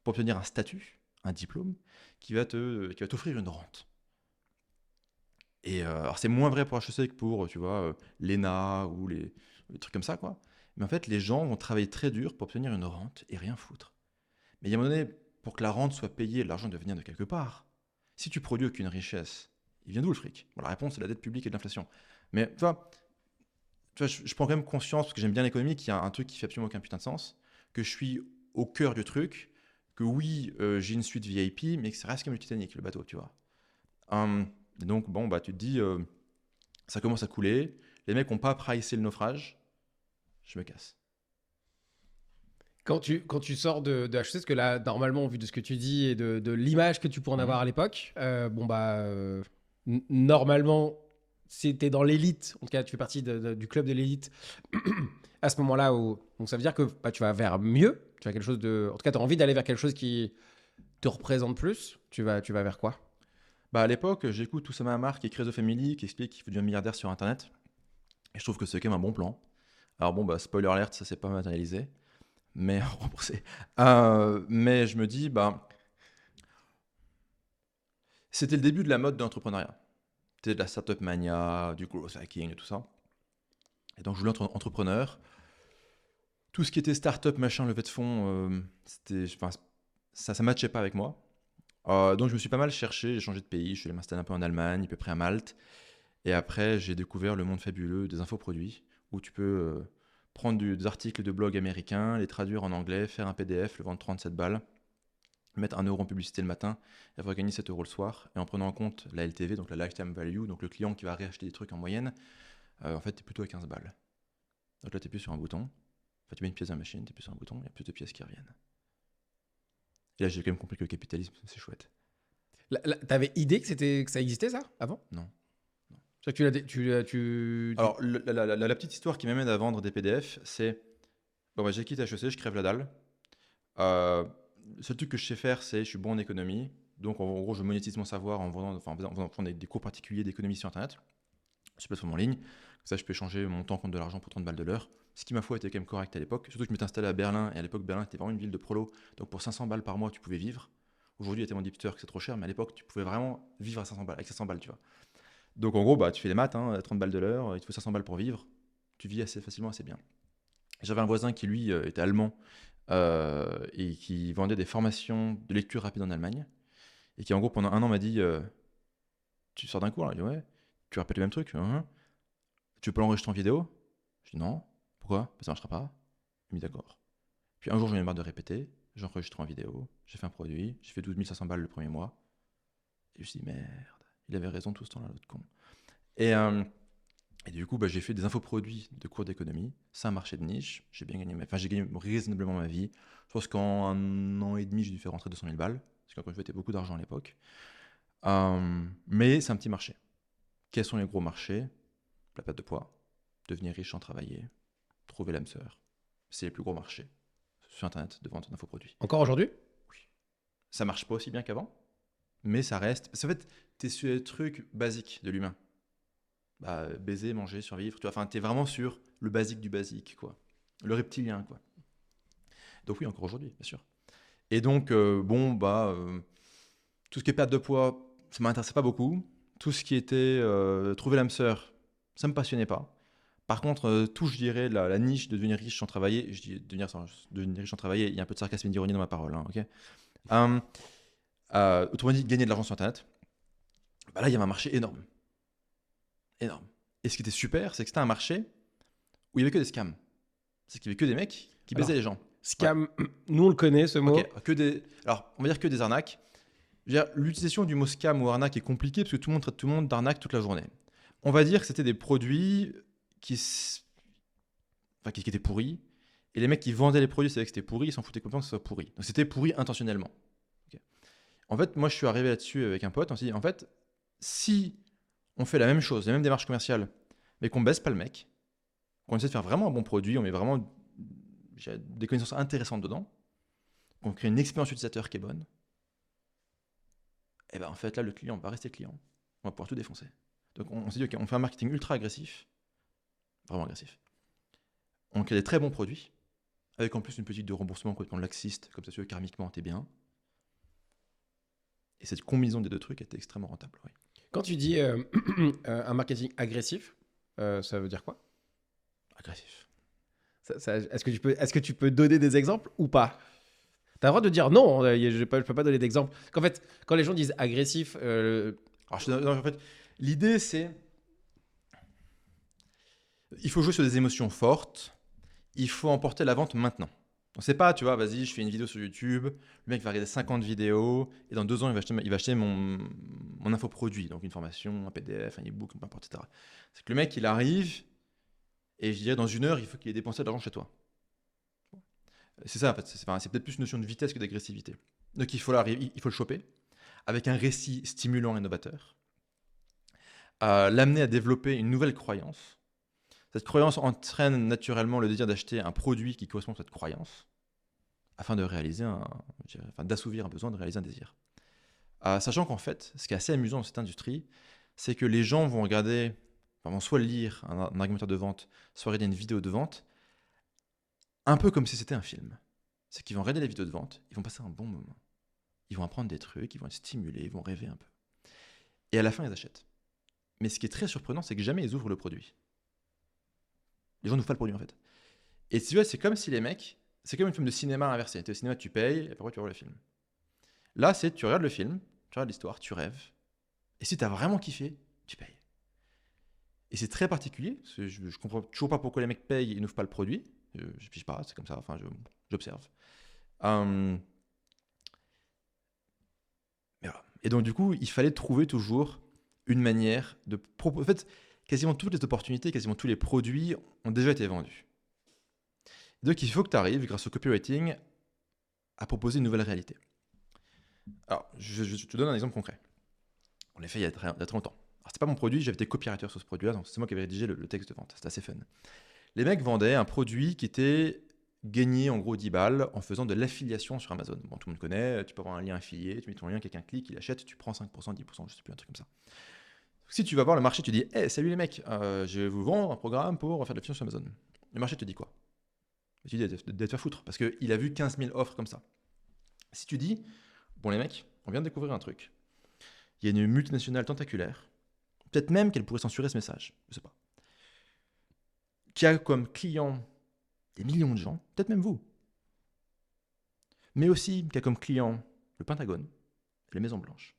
pour obtenir un statut, un diplôme, qui va t'offrir une rente. Et alors c'est moins vrai pour HEC que pour, tu vois, l'ENA ou les trucs comme ça, quoi. Mais en fait, les gens vont travailler très dur pour obtenir une rente et rien foutre. Mais il y a un moment donné, pour que la rente soit payée, l'argent doit venir de quelque part. Si tu produis aucune richesse, il vient d'où le fric? Bon, la réponse, c'est la dette publique et de l'inflation. Mais tu vois, je prends quand même conscience, parce que j'aime bien l'économie, qu'il y a un truc qui fait absolument aucun putain de sens, que je suis au cœur du truc, que oui, j'ai une suite VIP, mais que ça reste comme le Titanic, le bateau, tu vois. Et donc, bon, bah, tu te dis, ça commence à couler, les mecs n'ont pas pricé le naufrage, je me casse. Quand tu sors de HEC, parce que là, normalement, vu de ce que tu dis et de l'image que tu pourrais en avoir Mhm. à l'époque, normalement, si t'es dans l'élite, en tout cas, tu fais partie du club de l'élite, à ce moment-là, donc ça veut dire que bah, tu vas vers mieux, tu vas quelque chose de... En tout cas, tu as envie d'aller vers quelque chose qui te représente plus, tu vas vers quoi? Bah, à l'époque, j'écoute Oussama Ammar qui est Crezo Family, qui explique qu'il faut devenir milliardaire sur Internet. Et je trouve que c'est quand même un bon plan. Alors bon, bah, spoiler alert, ça s'est pas matérialisé, mais remboursé. Mais je me dis, bah, c'était le début de la mode de l'entrepreneuriat. C'était de la startup mania, du growth hacking et tout ça. Et donc je voulais être entrepreneur. Tout ce qui était startup, machin, levée de fonds, enfin, ça matchait pas avec moi. Donc je me suis pas mal cherché, j'ai changé de pays, je suis allé m'installer un peu en Allemagne, à peu près à Malte. Et après, j'ai découvert le monde fabuleux des infoproduits, où tu peux prendre des articles de blog américains, les traduire en anglais, faire un PDF, le vendre 37 balles, mettre 1 euro en publicité le matin, et avoir gagné 7 euros le soir. Et en prenant en compte la LTV, donc la lifetime value, donc le client qui va réacheter des trucs en moyenne, en fait, tu es plutôt à 15 balles. Donc là, tu plus sur un bouton. Enfin, tu mets une pièce dans la machine, tu plus sur un bouton, il y a plus de pièces qui reviennent. Et là, j'ai quand même compris que le capitalisme, c'est chouette. T'avais idée que ça existait, ça, avant? Non. C'est que Alors, la petite histoire qui m'amène à vendre des PDF, c'est bon, bah, j'ai quitté HEC, je crève la dalle. Euh, le seul truc que je sais faire, c'est je suis bon en économie. Donc, en gros, je monétise mon savoir en vendant, enfin, en faisant des cours particuliers d'économie sur Internet, sur plateforme en ligne. Comme ça, je peux échanger mon temps contre de l'argent pour 30 balles de l'heure. Ce qui, ma foi, était quand même correct à l'époque. Surtout que je m'étais installé à Berlin. Et à l'époque, Berlin était vraiment une ville de prolo. Donc, pour 500 balles par mois, tu pouvais vivre. Aujourd'hui, il y a tellement d'hipsters que c'est trop cher. Mais à l'époque, tu pouvais vraiment vivre à 500 balles, avec 500 balles, tu vois. Donc, en gros, bah, tu fais les maths, hein, 30 balles de l'heure, il te faut 500 balles pour vivre. Tu vis assez facilement, assez bien. J'avais un voisin qui, lui, était allemand et qui vendait des formations de lecture rapide en Allemagne. Et qui, en gros, pendant 1 an, m'a dit tu sors d'un cours là? Je dis ouais. Tu répètes le même truc? Hein. Tu peux l'enregistrer en vidéo? Je dis non. Pourquoi? Parce que ça marchera pas. Il me dit d'accord. Puis un jour, j'en ai marre de répéter. J'ai enregistré en vidéo. J'ai fait un produit. J'ai fait 12 500 balles le premier mois. Et je me suis dit merde. Il avait raison tout ce temps-là, l'autre con. Et, euh, et du coup, bah, j'ai fait des infoproduits de cours d'économie. C'est un marché de niche. J'ai bien gagné j'ai gagné raisonnablement ma vie. Je pense qu'en 1 an et demi, j'ai dû faire rentrer 200 000 balles. Parce qu'encore une fois, c'était beaucoup d'argent à l'époque. Mais c'est un petit marché. Quels sont les gros marchés? La perte de poids, devenir riche sans travailler, trouver l'âme sœur. C'est les plus gros marchés sur Internet de vente d'infoproduits. Encore aujourd'hui? Ça marche pas aussi bien qu'avant, mais ça reste. Parce qu'en fait, t'es sur les trucs basiques de l'humain. Baiser, manger, survivre. Tu vois, enfin, t'es vraiment sur le basique du basique, quoi. Le reptilien, quoi. Donc oui, encore aujourd'hui, bien sûr. Et donc, tout ce qui est perte de poids, ça m'intéressait pas beaucoup. Tout ce qui était trouver l'âme sœur, ça me passionnait pas. Par contre, tout, je dirais, la niche de devenir riche sans travailler, je dis devenir riche sans travailler, il y a un peu de sarcasme et d'ironie dans ma parole, hein, ok. Autrement dit, gagner de l'argent sur Internet, là, il y avait un marché énorme. Énorme. Et ce qui était super, c'est que c'était un marché où il n'y avait que des scams. C'est qu'il n'y avait que des mecs qui baisaient les gens. Scam, nous on le connaît ce mot. Ok, alors, on va dire que des arnaques. Je veux dire, l'utilisation du mot scam ou arnaque est compliquée parce que tout le monde traite tout le monde d'arnaque toute la journée. On va dire que c'était des produits qui étaient pourris. Et les mecs qui vendaient les produits savaient que c'était pourri, ils s'en foutaient complètement que ce soit pourri. Donc c'était pourri intentionnellement. Okay. En fait, moi je suis arrivé là-dessus avec un pote, on s'est dit, en fait, si on fait la même chose, la même démarche commerciale, mais qu'on baisse pas le mec, qu'on essaie de faire vraiment un bon produit, on met vraiment des connaissances intéressantes dedans, qu'on crée une expérience utilisateur qui est bonne, et ben en fait là le client va rester client, on va pouvoir tout défoncer. Donc on s'est dit, ok, on fait un marketing ultra agressif, vraiment agressif. On crée des très bons produits, avec en plus une politique de remboursement complètement laxiste, comme ça tu veux karmiquement t'es bien. Et cette combinaison des deux trucs était extrêmement rentable. Oui. Quand tu dis un marketing agressif, ça veut dire quoi? Agressif. Est-ce que tu peux donner des exemples ou pas? T'as le droit de dire non, je peux pas donner d'exemple. Qu'en fait, quand les gens disent agressif, En fait, l'idée c'est, il faut jouer sur des émotions fortes, il faut emporter la vente maintenant. Donc c'est pas, tu vois, vas-y, je fais une vidéo sur YouTube, le mec va regarder 50 vidéos, et dans 2 ans, il va acheter mon infoproduit, donc une formation, un PDF, un e-book, peu importe, etc. C'est que le mec, il arrive, et je dirais, dans 1 heure, il faut qu'il ait dépensé de l'argent chez toi. C'est ça, en fait, c'est peut-être plus une notion de vitesse que d'agressivité. Donc il faut le choper, avec un récit stimulant et novateur, l'amener à développer une nouvelle croyance. Cette croyance entraîne naturellement le désir d'acheter un produit qui correspond à cette croyance, afin de d'assouvir un besoin, de réaliser un désir. Sachant qu'en fait, ce qui est assez amusant dans cette industrie, c'est que les gens vont regarder, vont soit lire un argumentaire de vente, soit regarder une vidéo de vente, un peu comme si c'était un film. C'est qu'ils vont regarder la vidéo de vente, ils vont passer un bon moment. Ils vont apprendre des trucs, ils vont être stimulés, ils vont rêver un peu. Et à la fin, ils achètent. Mais ce qui est très surprenant, c'est que jamais ils ouvrent le produit. Les gens n'ouvrent pas le produit en fait. Et tu vois, c'est comme si les mecs, c'est comme une film de cinéma inversé. Tu es au cinéma, tu payes, et après tu regardes le film. Là, c'est tu regardes le film, tu regardes l'histoire, tu rêves. Et si tu as vraiment kiffé, tu payes. Et c'est très particulier, parce que je comprends toujours pas pourquoi les mecs payent et n'ouvrent pas le produit. Je pige pas, c'est comme ça, j'observe. Mais voilà. Et donc du coup, il fallait trouver toujours une manière de proposer. En fait, quasiment toutes les opportunités, quasiment tous les produits ont déjà été vendus. Donc il faut que tu arrives, grâce au copywriting, à proposer une nouvelle réalité. Alors, je te donne un exemple concret. On l'a fait il y a très longtemps. Alors, c'était pas mon produit, j'avais été copywriter sur ce produit-là, donc c'est moi qui avais rédigé le texte de vente. C'était assez fun. Les mecs vendaient un produit qui était gagné en gros 10 balles en faisant de l'affiliation sur Amazon. Bon, tout le monde connaît, tu peux avoir un lien affilié, tu mets ton lien, quelqu'un clique, il achète, tu prends 5%, 10%, je sais plus, un truc comme ça. Si tu vas voir le marché, tu dis hey, salut les mecs, je vais vous vendre un programme pour faire de l'affiliation sur Amazon. Le marché te dit quoi? Tu dis d'être te faire foutre, parce qu'il a vu 15 000 offres comme ça. Si tu dis, bon les mecs, on vient de découvrir un truc. Il y a une multinationale tentaculaire, peut-être même qu'elle pourrait censurer ce message, je sais pas, qui a comme client des millions de gens, peut-être même vous, mais aussi qui a comme client le Pentagone et la Maison Blanche.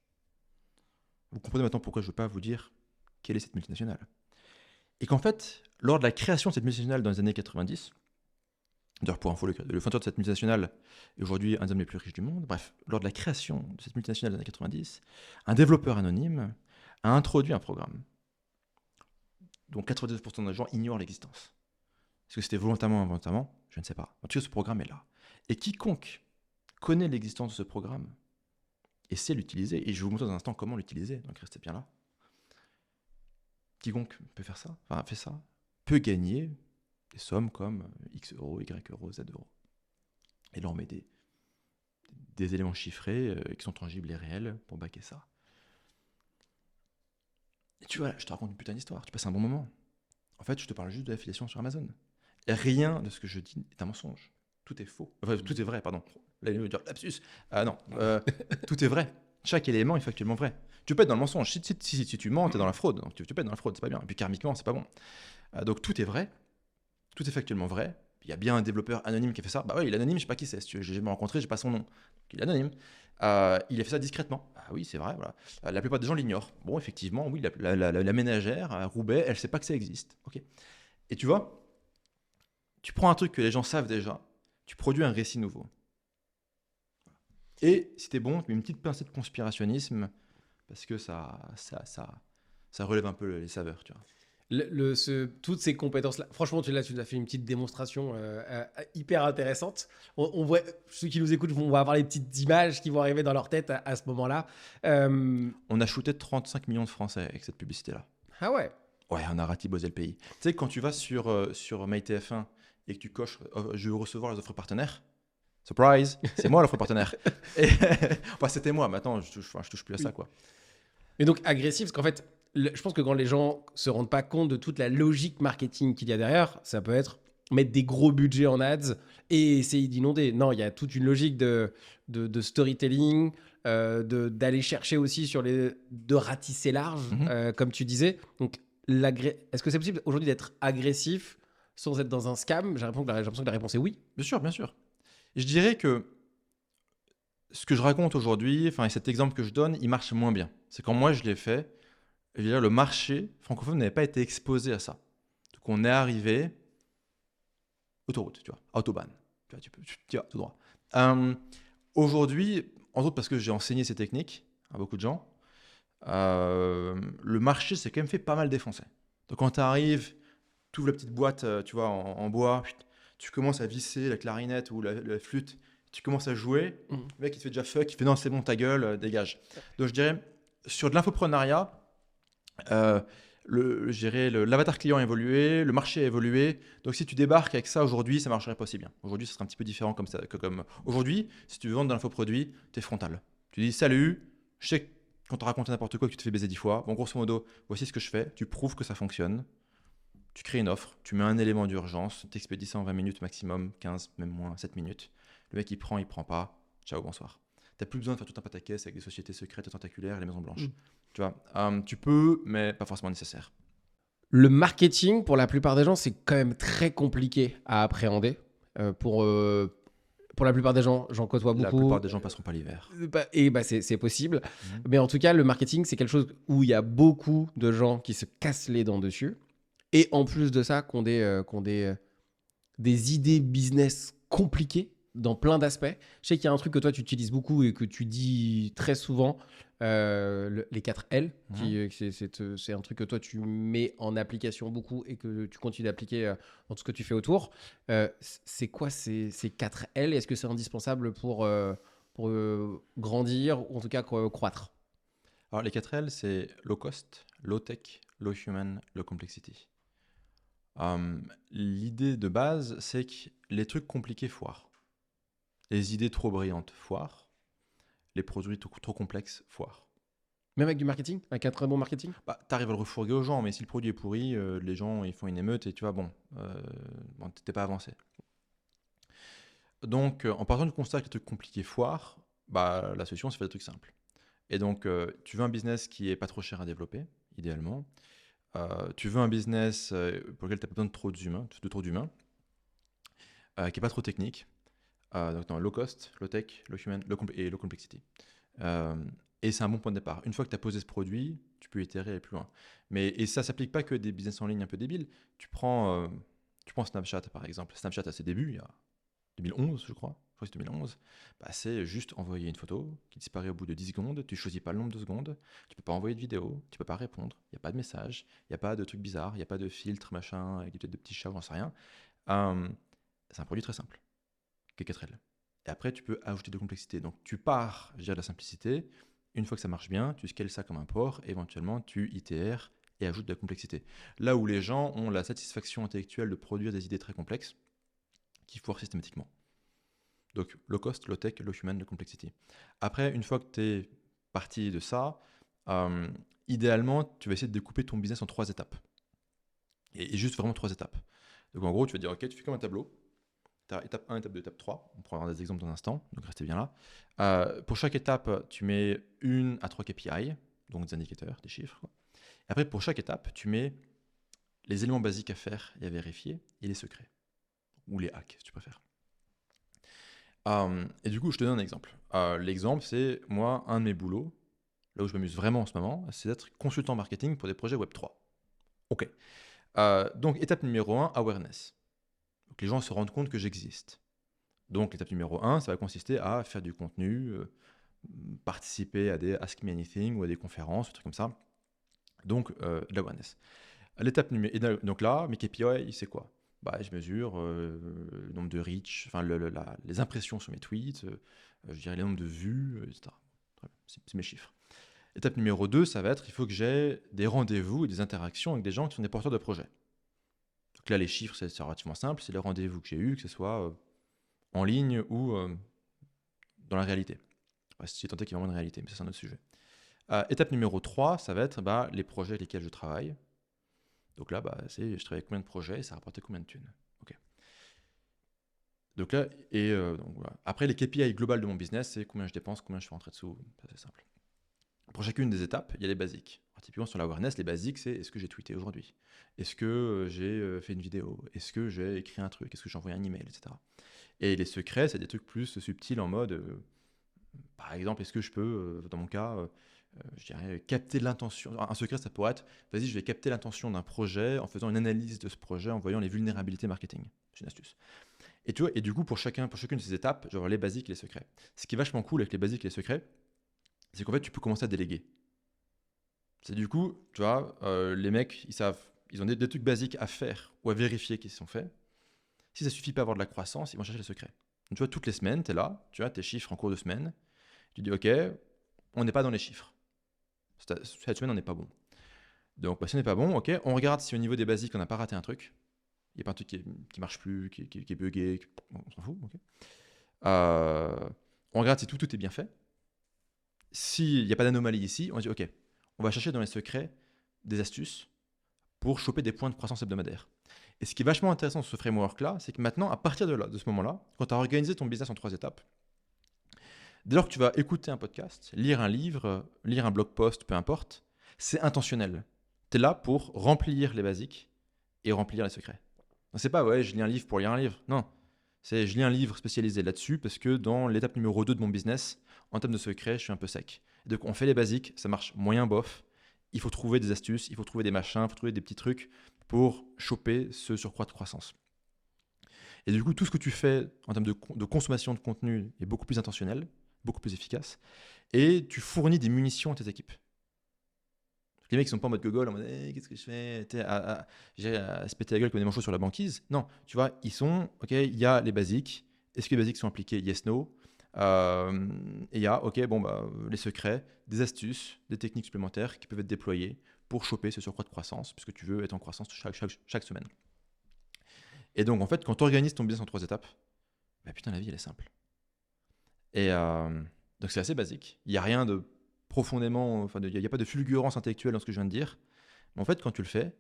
Vous comprenez maintenant pourquoi je ne veux pas vous dire quelle est cette multinationale. Et qu'en fait, lors de la création de cette multinationale dans les années 90, d'ailleurs pour info, le fondateur de cette multinationale est aujourd'hui un des hommes les plus riches du monde, bref, lors de la création de cette multinationale dans les années 90, un développeur anonyme a introduit un programme dont 99% des gens ignorent l'existence. Est-ce que c'était volontairement ou involontairement? Je ne sais pas. En tout cas, ce programme est là. Et quiconque connaît l'existence de ce programme Et c'est l'utiliser. Et je vais vous montrer dans un instant comment l'utiliser. Donc restez bien là. Quiconque peut faire ça, enfin fait ça, peut gagner des sommes comme X euros, Y euros, Z euros. Et là, on met des éléments chiffrés qui sont tangibles et réels pour backer ça. Et tu vois, je te raconte une putain d'histoire, tu passes un bon moment. En fait, je te parle juste de l'affiliation sur Amazon. Et rien de ce que je dis est un mensonge. Tout est faux. Enfin, tout est vrai, pardon. Là, il veut dire lapsus. Ah non, tout est vrai. Chaque élément est factuellement vrai. Tu peux être dans le mensonge. Si tu mens, tu es dans la fraude. Donc tu peux être dans la fraude, c'est pas bien. Et puis karmiquement, c'est pas bon. Donc tout est vrai. Tout est factuellement vrai. Il y a bien un développeur anonyme qui a fait ça. Bah oui, il est anonyme, je sais pas qui c'est. Si tu veux, j'ai jamais rencontré, j'ai pas son nom. Donc, il est anonyme. Il a fait ça discrètement. Ah oui, c'est vrai, voilà. La plupart des gens l'ignorent. Bon, effectivement, oui, la ménagère à Roubaix, elle sait pas que ça existe. Ok. Et tu vois, tu prends un truc que les gens savent déjà, tu produis un récit nouveau. Et si t'es bon, tu mets une petite pincée de conspirationnisme parce que ça relève un peu les saveurs, tu vois. Toutes ces compétences-là, franchement, tu nous as fait une petite démonstration hyper intéressante. On voit, ceux qui nous écoutent, on va avoir les petites images qui vont arriver dans leur tête à ce moment-là. On a shooté 35 millions de Français avec cette publicité-là. Ah ouais. Ouais, on a ratibosé le pays. Tu sais, quand tu vas sur MyTF1 et que tu coches je veux recevoir les offres partenaires, surprise, c'est moi l'offre partenaire. Et, enfin, c'était moi, maintenant je touche plus à ça, quoi. Mais donc agressif, parce qu'en fait, je pense que quand les gens se rendent pas compte de toute la logique marketing qu'il y a derrière, ça peut être mettre des gros budgets en ads et essayer d'inonder. Non, il y a toute une logique de storytelling, d'aller chercher aussi de ratisser large, comme tu disais. Donc, est-ce que c'est possible aujourd'hui d'être agressif sans être dans un scam? J'ai l'impression que la réponse est oui. Bien sûr, bien sûr. Je dirais que ce que je raconte aujourd'hui, enfin, et cet exemple que je donne, il marche moins bien. C'est quand moi je l'ai fait, je veux dire, le marché francophone n'avait pas été exposé à ça. Donc on est arrivé, autoroute, tu vois, autobahn, tu vas tout droit. Aujourd'hui, entre autres parce que j'ai enseigné ces techniques à beaucoup de gens, le marché s'est quand même fait pas mal défoncer. Donc quand tu arrives, tu ouvres la petite boîte, tu vois, en bois, tu commences à visser la clarinette ou la flûte, tu commences à jouer, le mec il te fait déjà fuck, il fait non c'est bon ta gueule, dégage. Donc je dirais, sur de l'infoprenariat, je dirais l'avatar client a évolué, le marché a évolué. Donc si tu débarques avec ça aujourd'hui, ça marcherait pas aussi bien. Aujourd'hui, ce serait un petit peu différent comme ça, comme aujourd'hui. Si tu veux vendre de l'infoproduit, tu es frontal. Tu dis salut, je sais que quand tu racontes n'importe quoi que tu te fais baiser 10 fois. Bon, grosso modo, voici ce que je fais. Tu prouves que ça fonctionne. Tu crées une offre, tu mets un élément d'urgence, tu expédies ça en 20 minutes maximum, 15, même moins, 7 minutes. Le mec il prend pas. Ciao, bonsoir. Tu n'as plus besoin de faire tout un pataquès avec des sociétés secrètes et tentaculaires et les maisons blanches. Tu vois, tu peux, mais pas forcément nécessaire. Le marketing, pour la plupart des gens, c'est quand même très compliqué à appréhender. Pour la plupart des gens, j'en côtoie beaucoup. La plupart des gens passeront pas l'hiver. C'est possible. Mais en tout cas, le marketing, c'est quelque chose où il y a beaucoup de gens qui se cassent les dents dessus. Et en plus de ça, qui ont des idées business compliquées dans plein d'aspects. Je sais qu'il y a un truc que toi, tu utilises beaucoup et que tu dis très souvent, les 4 L. C'est un truc que toi, tu mets en application beaucoup et que tu continues d'appliquer dans tout ce que tu fais autour. C'est quoi ces 4 L? Est-ce que c'est indispensable pour grandir ou en tout cas croître? Alors, les 4 L, c'est low cost, low tech, low human, low complexity. L'idée de base, c'est que les trucs compliqués foirent. Les idées trop brillantes foirent. Les produits trop complexes foirent. Même avec du marketing? Avec un très bon marketing? Bah, t'arrives à le refourguer aux gens, mais si le produit est pourri, les gens ils font une émeute et tu vois, t'es pas avancé. Donc, en partant du constat que les trucs compliqués foirent, bah, la solution, c'est faire des trucs simples. Et donc, tu veux un business qui est pas trop cher à développer, idéalement. Tu veux un business pour lequel tu n'as pas besoin de trop d'humains, qui n'est pas trop technique. Donc, dans low cost, low tech, low human et low complexity. Et c'est un bon point de départ. Une fois que tu as posé ce produit, tu peux itérer et aller plus loin. Et ça ne s'applique pas que à des business en ligne un peu débiles. Tu prends Snapchat, par exemple. Snapchat, à ses débuts, il y a 2011, je crois que c'est 2011, bah, c'est juste envoyer une photo qui disparaît au bout de 10 secondes, tu choisis pas le nombre de secondes, tu peux pas envoyer de vidéo, tu peux pas répondre, il n'y a pas de message, il n'y a pas de trucs bizarres, il n'y a pas de filtre, machin, avec peut-être de petits chats, j'en sais rien. C'est un produit très simple, qui est 4L. Et après, tu peux ajouter de complexité. Donc, tu pars, je dirais, de la simplicité. Une fois que ça marche bien, tu scales ça comme un port. Éventuellement, tu itères et ajoutes de la complexité. Là où les gens ont la satisfaction intellectuelle de produire des idées très complexes qui foirent systématiquement. Donc, low cost, low tech, low human, low complexity. Après, une fois que tu es parti de ça, idéalement, tu vas essayer de découper ton business en 3 étapes. Et juste vraiment 3 étapes. Donc, en gros, tu vas dire, OK, tu fais comme un tableau. Tu as étape 1, étape 2, étape 3. On pourra avoir des exemples dans un instant, donc restez bien là. Pour chaque étape, tu mets 1 à 3 KPI, donc des indicateurs, des chiffres. Et après, pour chaque étape, tu mets les éléments basiques à faire et à vérifier et les secrets, ou les hacks, si tu préfères. Et du coup, je te donne un exemple. L'exemple, c'est moi, un de mes boulots, là où je m'amuse vraiment en ce moment, c'est d'être consultant marketing pour des projets Web3. OK. Donc, étape numéro 1, awareness. Donc, les gens se rendent compte que j'existe. Donc, l'étape numéro 1, ça va consister à faire du contenu, participer à des Ask Me Anything ou à des conférences, des trucs comme ça. Donc, de l'awareness. Donc là, mes KPI, c'est quoi? Je mesure le nombre de reach, enfin les impressions sur mes tweets, je dirais le nombre de vues, etc. C'est mes chiffres. Étape numéro 2, ça va être, il faut que j'ai des rendez-vous et des interactions avec des gens qui sont des porteurs de projets. Donc là, les chiffres, c'est relativement simple, c'est les rendez-vous que j'ai eus, que ce soit en ligne ou dans la réalité. Si tant est qu'il y a vraiment une réalité, mais ça, c'est un autre sujet. Étape numéro 3, ça va être les projets avec lesquels je travaille. Donc là, je travaille avec combien de projets et ça rapportait combien de thunes. OK. Donc là, donc voilà. Après, les KPI globales de mon business, c'est combien je dépense, combien je fais rentrer dessous. Ça, c'est simple. Pour chacune des étapes, il y a les basiques. Alors, typiquement, sur l'awareness, les basiques, c'est est-ce que j'ai tweeté aujourd'hui? Est-ce que j'ai fait une vidéo? Est-ce que j'ai écrit un truc? Est-ce que j'ai envoyé un email, etc. Et les secrets, c'est des trucs plus subtils en mode, par exemple, est-ce que je peux, dans mon cas, je dirais, capter l'intention. Un secret, ça pourrait être, vas-y, je vais capter l'intention d'un projet en faisant une analyse de ce projet, en voyant les vulnérabilités marketing. C'est une astuce. Et tu vois, et du coup, pour chacune de ces étapes, je vais avoir les basiques et les secrets. Ce qui est vachement cool avec les basiques et les secrets, c'est qu'en fait, tu peux commencer à déléguer. C'est du coup, tu vois, les mecs, ils ont des trucs basiques à faire ou à vérifier qui sont faits. Si ça suffit pas à avoir de la croissance, ils vont chercher les secrets. Donc, tu vois, toutes les semaines, tu es là, tu as tes chiffres en cours de semaine, tu dis, OK, on n'est pas dans les chiffres. Cette semaine, on n'est pas bon. Donc, si on n'est pas bon, OK, on regarde si au niveau des basiques, on n'a pas raté un truc. Il n'y a pas un truc qui marche plus, qui est buggé, on s'en fout. OK. On regarde si tout est bien fait. S'il n'y a pas d'anomalie ici, on dit OK, on va chercher dans les secrets des astuces pour choper des points de croissance hebdomadaire. Et ce qui est vachement intéressant sur ce framework-là, c'est que maintenant, à partir de ce moment-là, quand tu as organisé ton business en 3 étapes, dès lors que tu vas écouter un podcast, lire un livre, lire un blog post, peu importe, c'est intentionnel. Tu es là pour remplir les basiques et remplir les secrets. C'est pas, ouais, je lis un livre pour lire un livre. Non, c'est je lis un livre spécialisé là-dessus parce que dans l'étape numéro 2 de mon business, en termes de secrets, je suis un peu sec. Donc on fait les basiques, ça marche moyen bof. Il faut trouver des astuces, il faut trouver des machins, il faut trouver des petits trucs pour choper ce surcroît de croissance. Et du coup, tout ce que tu fais en termes de consommation de contenu est beaucoup plus intentionnel, beaucoup plus efficace, et tu fournis des munitions à tes équipes. Les mecs, ils sont pas en mode gogol, en mode qu'est-ce que je fais? J'ai à se péter la gueule comme des manchots sur la banquise. Non, tu vois, ils sont, ok, il y a les basiques. Est-ce que les basiques sont appliqués? Yes, no. Et il y a, ok, les secrets, des astuces, des techniques supplémentaires qui peuvent être déployées pour choper ce surcroît de croissance, puisque tu veux être en croissance chaque semaine. Et donc, en fait, quand tu organises ton business en 3 étapes, putain, la vie, elle est simple. Et donc, c'est assez basique. Il n'y a rien de profondément, enfin, il n'y a pas de fulgurance intellectuelle dans ce que je viens de dire. Mais en fait, quand tu le fais,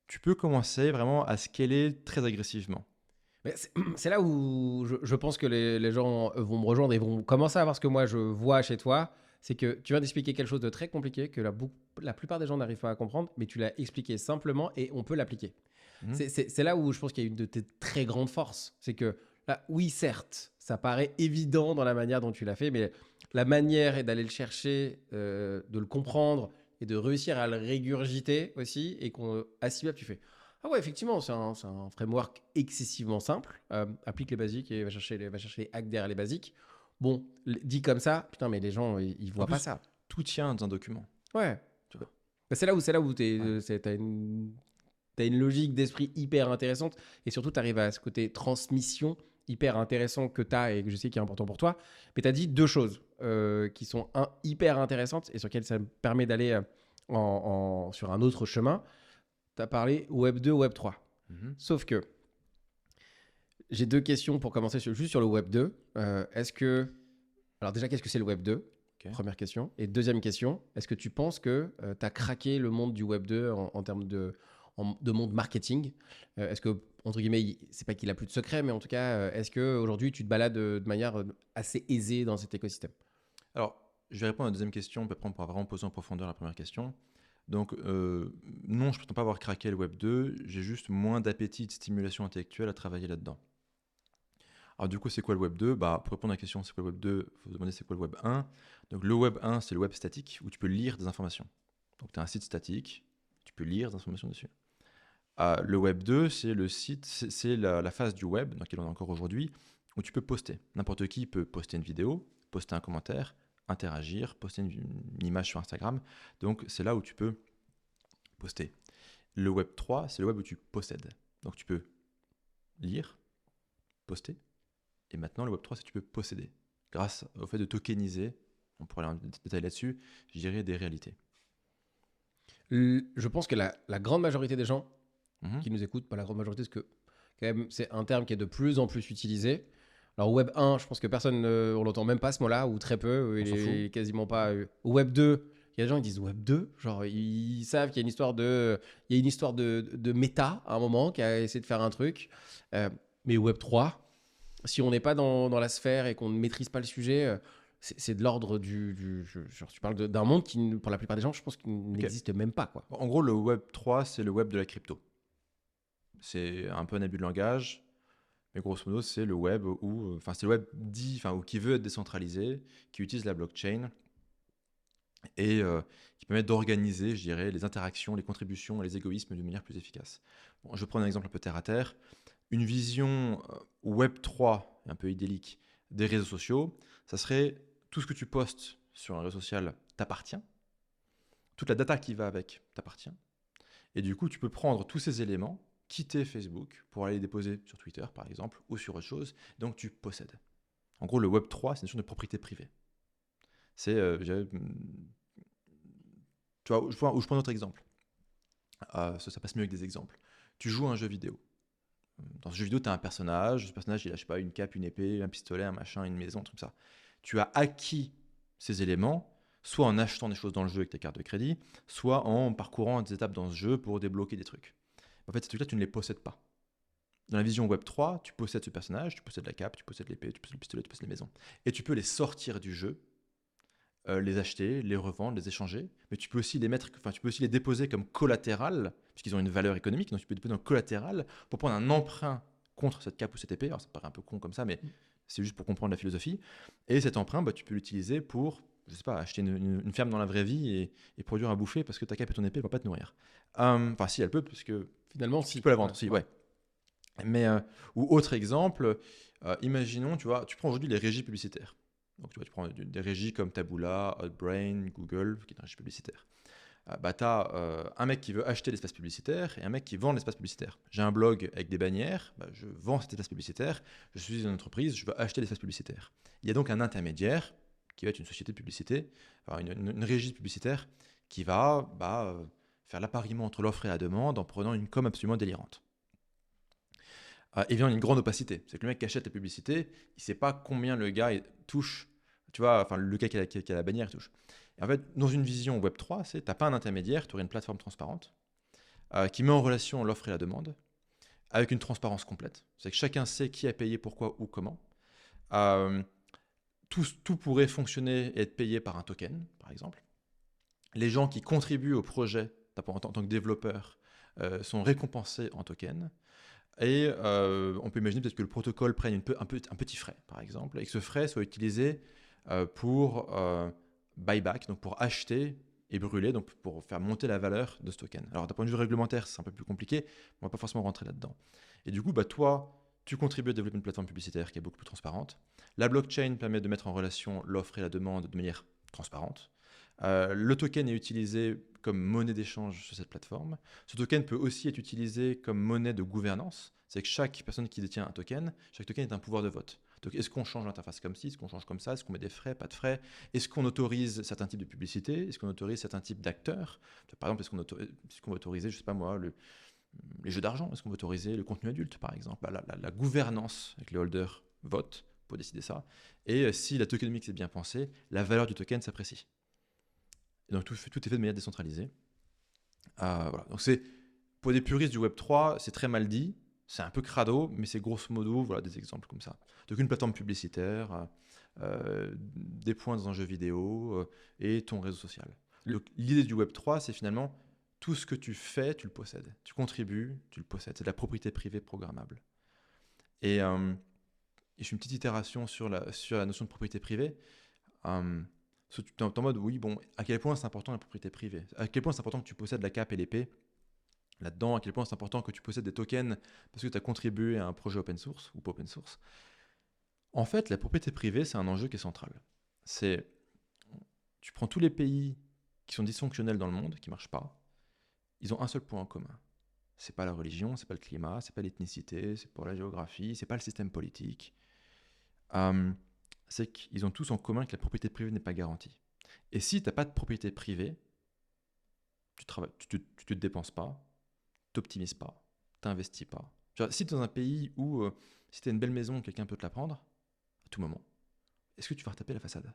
tu peux commencer vraiment à scaler très agressivement. Mais c'est là où je pense que les gens vont me rejoindre et vont commencer à voir ce que moi je vois chez toi. C'est que tu viens d'expliquer quelque chose de très compliqué que la plupart des gens n'arrivent pas à comprendre, mais tu l'as expliqué simplement et on peut l'appliquer. C'est là où je pense qu'il y a une de tes très grandes forces. C'est que là, oui, certes, ça paraît évident dans la manière dont tu l'as fait, mais la manière est d'aller le chercher, de le comprendre et de réussir à le régurgiter aussi. Et qu'on assis tu fais ah ouais, effectivement, c'est un framework excessivement simple. Applique les basiques et va chercher les hacks derrière les basiques. Bon, dit comme ça, putain, mais les gens, ils voient pas ça. Tout tient dans un document. Ouais. C'est là où t'as une logique d'esprit hyper intéressante. Et surtout, tu arrives à ce côté transmission hyper intéressant que tu as et que je sais qui est important pour toi. Mais tu as dit deux choses qui sont hyper intéressantes et sur lesquelles ça me permet d'aller sur un autre chemin. Tu as parlé Web 2, Web 3. Sauf que j'ai deux questions pour commencer juste sur le Web 2. Alors déjà, qu'est-ce que c'est le Web 2 ? Première question. Et deuxième question, est-ce que tu penses que tu as craqué le monde du Web 2 en termes de monde marketing ? Est-ce que, entre guillemets, c'est pas qu'il a plus de secret, mais en tout cas, est-ce qu'aujourd'hui, tu te balades de manière assez aisée dans cet écosystème ? Alors, je vais répondre à la deuxième question, puis après on pourra vraiment poser en profondeur la première question. Donc, non, je ne prétends pas avoir craqué le Web 2, j'ai juste moins d'appétit de stimulation intellectuelle à travailler là-dedans. Alors du coup, c'est quoi le Web 2 ? Pour répondre à la question, c'est quoi le Web 2 ? Il faut se demander c'est quoi le Web 1. Donc le Web 1, c'est le web statique, où tu peux lire des informations. Donc tu as un site statique, tu peux lire des informations dessus. Le Web 2, c'est le site, c'est la phase du web, dans laquelle on est encore aujourd'hui, où tu peux poster. N'importe qui peut poster une vidéo, poster un commentaire, interagir, poster une image sur Instagram. Donc c'est là où tu peux poster. Le Web 3, c'est le web où tu possèdes. Donc tu peux lire, poster. Et maintenant, le Web 3, c'est que tu peux posséder. Grâce au fait de tokeniser, on pourrait aller en détail là-dessus, je dirais des réalités. Je pense que la grande majorité des gens qui nous écoutent, pas la grande majorité, parce que quand même, c'est un terme qui est de plus en plus utilisé. Alors Web 1, je pense que personne, on l'entend même pas ce mot-là, ou très peu, il est quasiment pas. Web 2, il y a des gens qui disent Web 2, genre ils savent qu'il y a une histoire de méta à un moment qui a essayé de faire un truc. Mais Web 3, si on n'est pas dans la sphère et qu'on ne maîtrise pas le sujet, c'est de l'ordre genre, tu parles d'un monde qui, pour la plupart des gens, je pense qu'il n'existe même pas, quoi. En gros, le Web 3, c'est le web de la crypto. C'est un peu un abus de langage, mais grosso modo, c'est le web où, c'est le web dit, ou qui veut être décentralisé, qui utilise la blockchain et qui permet d'organiser, je dirais, les interactions, les contributions et les égoïsmes d'une manière plus efficace. Bon, je prends un exemple un peu terre à terre. Une vision Web 3, un peu idyllique, des réseaux sociaux, ça serait tout ce que tu postes sur un réseau social t'appartient, toute la data qui va avec t'appartient, et du coup, tu peux prendre tous ces éléments, quitter Facebook pour aller les déposer sur Twitter, par exemple, ou sur autre chose, donc tu possèdes. En gros, le Web 3, c'est une notion de propriété privée. C'est, tu vois, je prends un autre exemple. Ça passe mieux avec des exemples. Tu joues à un jeu vidéo. Dans ce jeu vidéo, tu as un personnage. Ce personnage, il a, je sais pas, une cape, une épée, un pistolet, un machin, une maison, un truc comme ça. Tu as acquis ces éléments, soit en achetant des choses dans le jeu avec tes cartes de crédit, soit en parcourant des étapes dans ce jeu pour débloquer des trucs. En fait, ces trucs-là, tu ne les possèdes pas. Dans la vision Web 3, tu possèdes ce personnage, tu possèdes la cape, tu possèdes l'épée, tu possèdes le pistolet, tu possèdes les maisons. Et tu peux les sortir du jeu, les acheter, les revendre, les échanger, mais tu peux aussi les déposer comme collatéral, puisqu'ils ont une valeur économique, donc tu peux les déposer en collatéral pour prendre un emprunt contre cette cape ou cette épée. Alors ça paraît un peu con comme ça, mais c'est juste pour comprendre la philosophie. Et cet emprunt, tu peux l'utiliser pour, je sais pas, acheter une ferme dans la vraie vie et produire à bouffer parce que ta cape et ton épée ne vont pas te nourrir. Si, elle peut, parce que finalement, tu peux la vendre, ouais. Mais, ou autre exemple, imaginons, tu prends aujourd'hui les régies publicitaires. Donc, tu prends des régies comme Taboola, Outbrain, Google, qui est une régie publicitaire. Tu as un mec qui veut acheter l'espace publicitaire et un mec qui vend l'espace publicitaire. J'ai un blog avec des bannières, je vends cet espace publicitaire, je suis une entreprise, je veux acheter l'espace publicitaire. Il y a donc un intermédiaire, qui va être une société de publicité, une régie publicitaire, qui va faire l'appariement entre l'offre et la demande en prenant une com absolument délirante. Évidemment, il y a une grande opacité. C'est que le mec qui achète la publicité, il ne sait pas combien le gars touche, le gars qui a la bannière touche. Et en fait, dans une vision Web 3, tu n'as pas un intermédiaire, tu aurais une plateforme transparente qui met en relation l'offre et la demande avec une transparence complète. C'est que chacun sait qui a payé, pourquoi, ou comment. Tout pourrait fonctionner et être payé par un token, par exemple. Les gens qui contribuent au projet en tant que développeurs sont récompensés en token. Et on peut imaginer peut-être que le protocole prenne un petit frais, par exemple, et que ce frais soit utilisé pour buyback, donc pour acheter et brûler, donc pour faire monter la valeur de ce token. Alors d'un point de vue réglementaire, c'est un peu plus compliqué, on ne va pas forcément rentrer là-dedans. Et du coup, toi, tu contribues à développer une plateforme publicitaire qui est beaucoup plus transparente. La blockchain permet de mettre en relation l'offre et la demande de manière transparente. Le token est utilisé comme monnaie d'échange sur cette plateforme. Ce token peut aussi être utilisé comme monnaie de gouvernance. C'est que chaque personne qui détient un token, chaque token est un pouvoir de vote. Donc, est-ce qu'on change l'interface comme ci, est-ce qu'on change comme ça, est-ce qu'on met des frais, pas de frais, est-ce qu'on autorise certains types de publicité, est-ce qu'on autorise certains types d'acteurs. Par exemple, est-ce qu'on va autoriser, je sais pas moi, les jeux d'argent, est-ce qu'on va autoriser le contenu adulte, par exemple. La gouvernance avec les holders votent pour décider ça. Et si la tokenomics est bien pensée, la valeur du token s'apprécie. Et donc tout est fait de manière décentralisée. Voilà. Donc pour des puristes du Web3, c'est très mal dit, c'est un peu crado, mais c'est grosso modo voilà, des exemples comme ça. Donc une plateforme publicitaire, des points dans un jeu vidéo et ton réseau social. Donc l'idée du Web3, c'est finalement tout ce que tu fais, tu le possèdes. Tu contribues, tu le possèdes. C'est de la propriété privée programmable. Et je fais une petite itération sur la notion de propriété privée. Tu es en mode, oui, bon, à quel point c'est important la propriété privée? À quel point c'est important que tu possèdes la cape et l'épée là-dedans? À quel point c'est important que tu possèdes des tokens parce que tu as contribué à un projet open source ou pas open source? En fait, la propriété privée, c'est un enjeu qui est central. Tu prends tous les pays qui sont dysfonctionnels dans le monde, qui ne marchent pas, ils ont un seul point en commun. C'est pas la religion, c'est pas le climat, c'est pas l'ethnicité, c'est pas la géographie, c'est pas le système politique. C'est qu'ils ont tous en commun que la propriété privée n'est pas garantie. Et si tu n'as pas de propriété privée, tu te dépenses pas, tu n'optimises pas, tu n'investis pas. Genre, si tu es dans un pays où si tu as une belle maison, quelqu'un peut te la prendre à tout moment, est-ce que tu vas retaper la façade?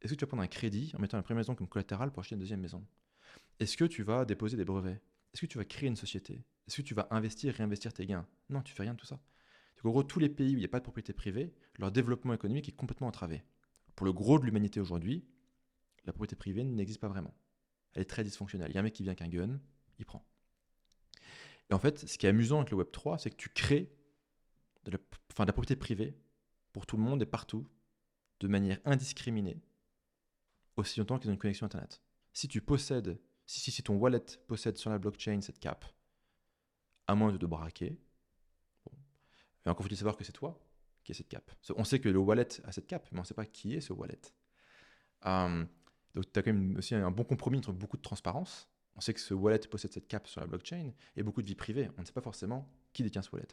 Est-ce que tu vas prendre un crédit en mettant la première maison comme collatéral pour acheter une deuxième maison? Est-ce que tu vas déposer des brevets? Est-ce que tu vas créer une société? Est-ce que tu vas investir et réinvestir tes gains? Non, tu fais rien de tout ça. Donc, en gros, tous les pays où il n'y a pas de propriété privée, leur développement économique est complètement entravé. Pour le gros de l'humanité aujourd'hui, la propriété privée n'existe pas vraiment. Elle est très dysfonctionnelle. Il y a un mec qui vient avec un gun, il prend. Et en fait, ce qui est amusant avec le Web3, c'est que tu crées de la propriété privée pour tout le monde et partout, de manière indiscriminée, aussi longtemps qu'ils ont une connexion Internet. Si ton wallet possède sur la blockchain cette cape, à moins de te braquer, mais encore faut-il savoir que c'est toi qui as cette cape. On sait que le wallet a cette cape, mais on ne sait pas qui est ce wallet. Donc tu as quand même aussi un bon compromis entre beaucoup de transparence. On sait que ce wallet possède cette cape sur la blockchain et beaucoup de vie privée. On ne sait pas forcément qui détient ce wallet.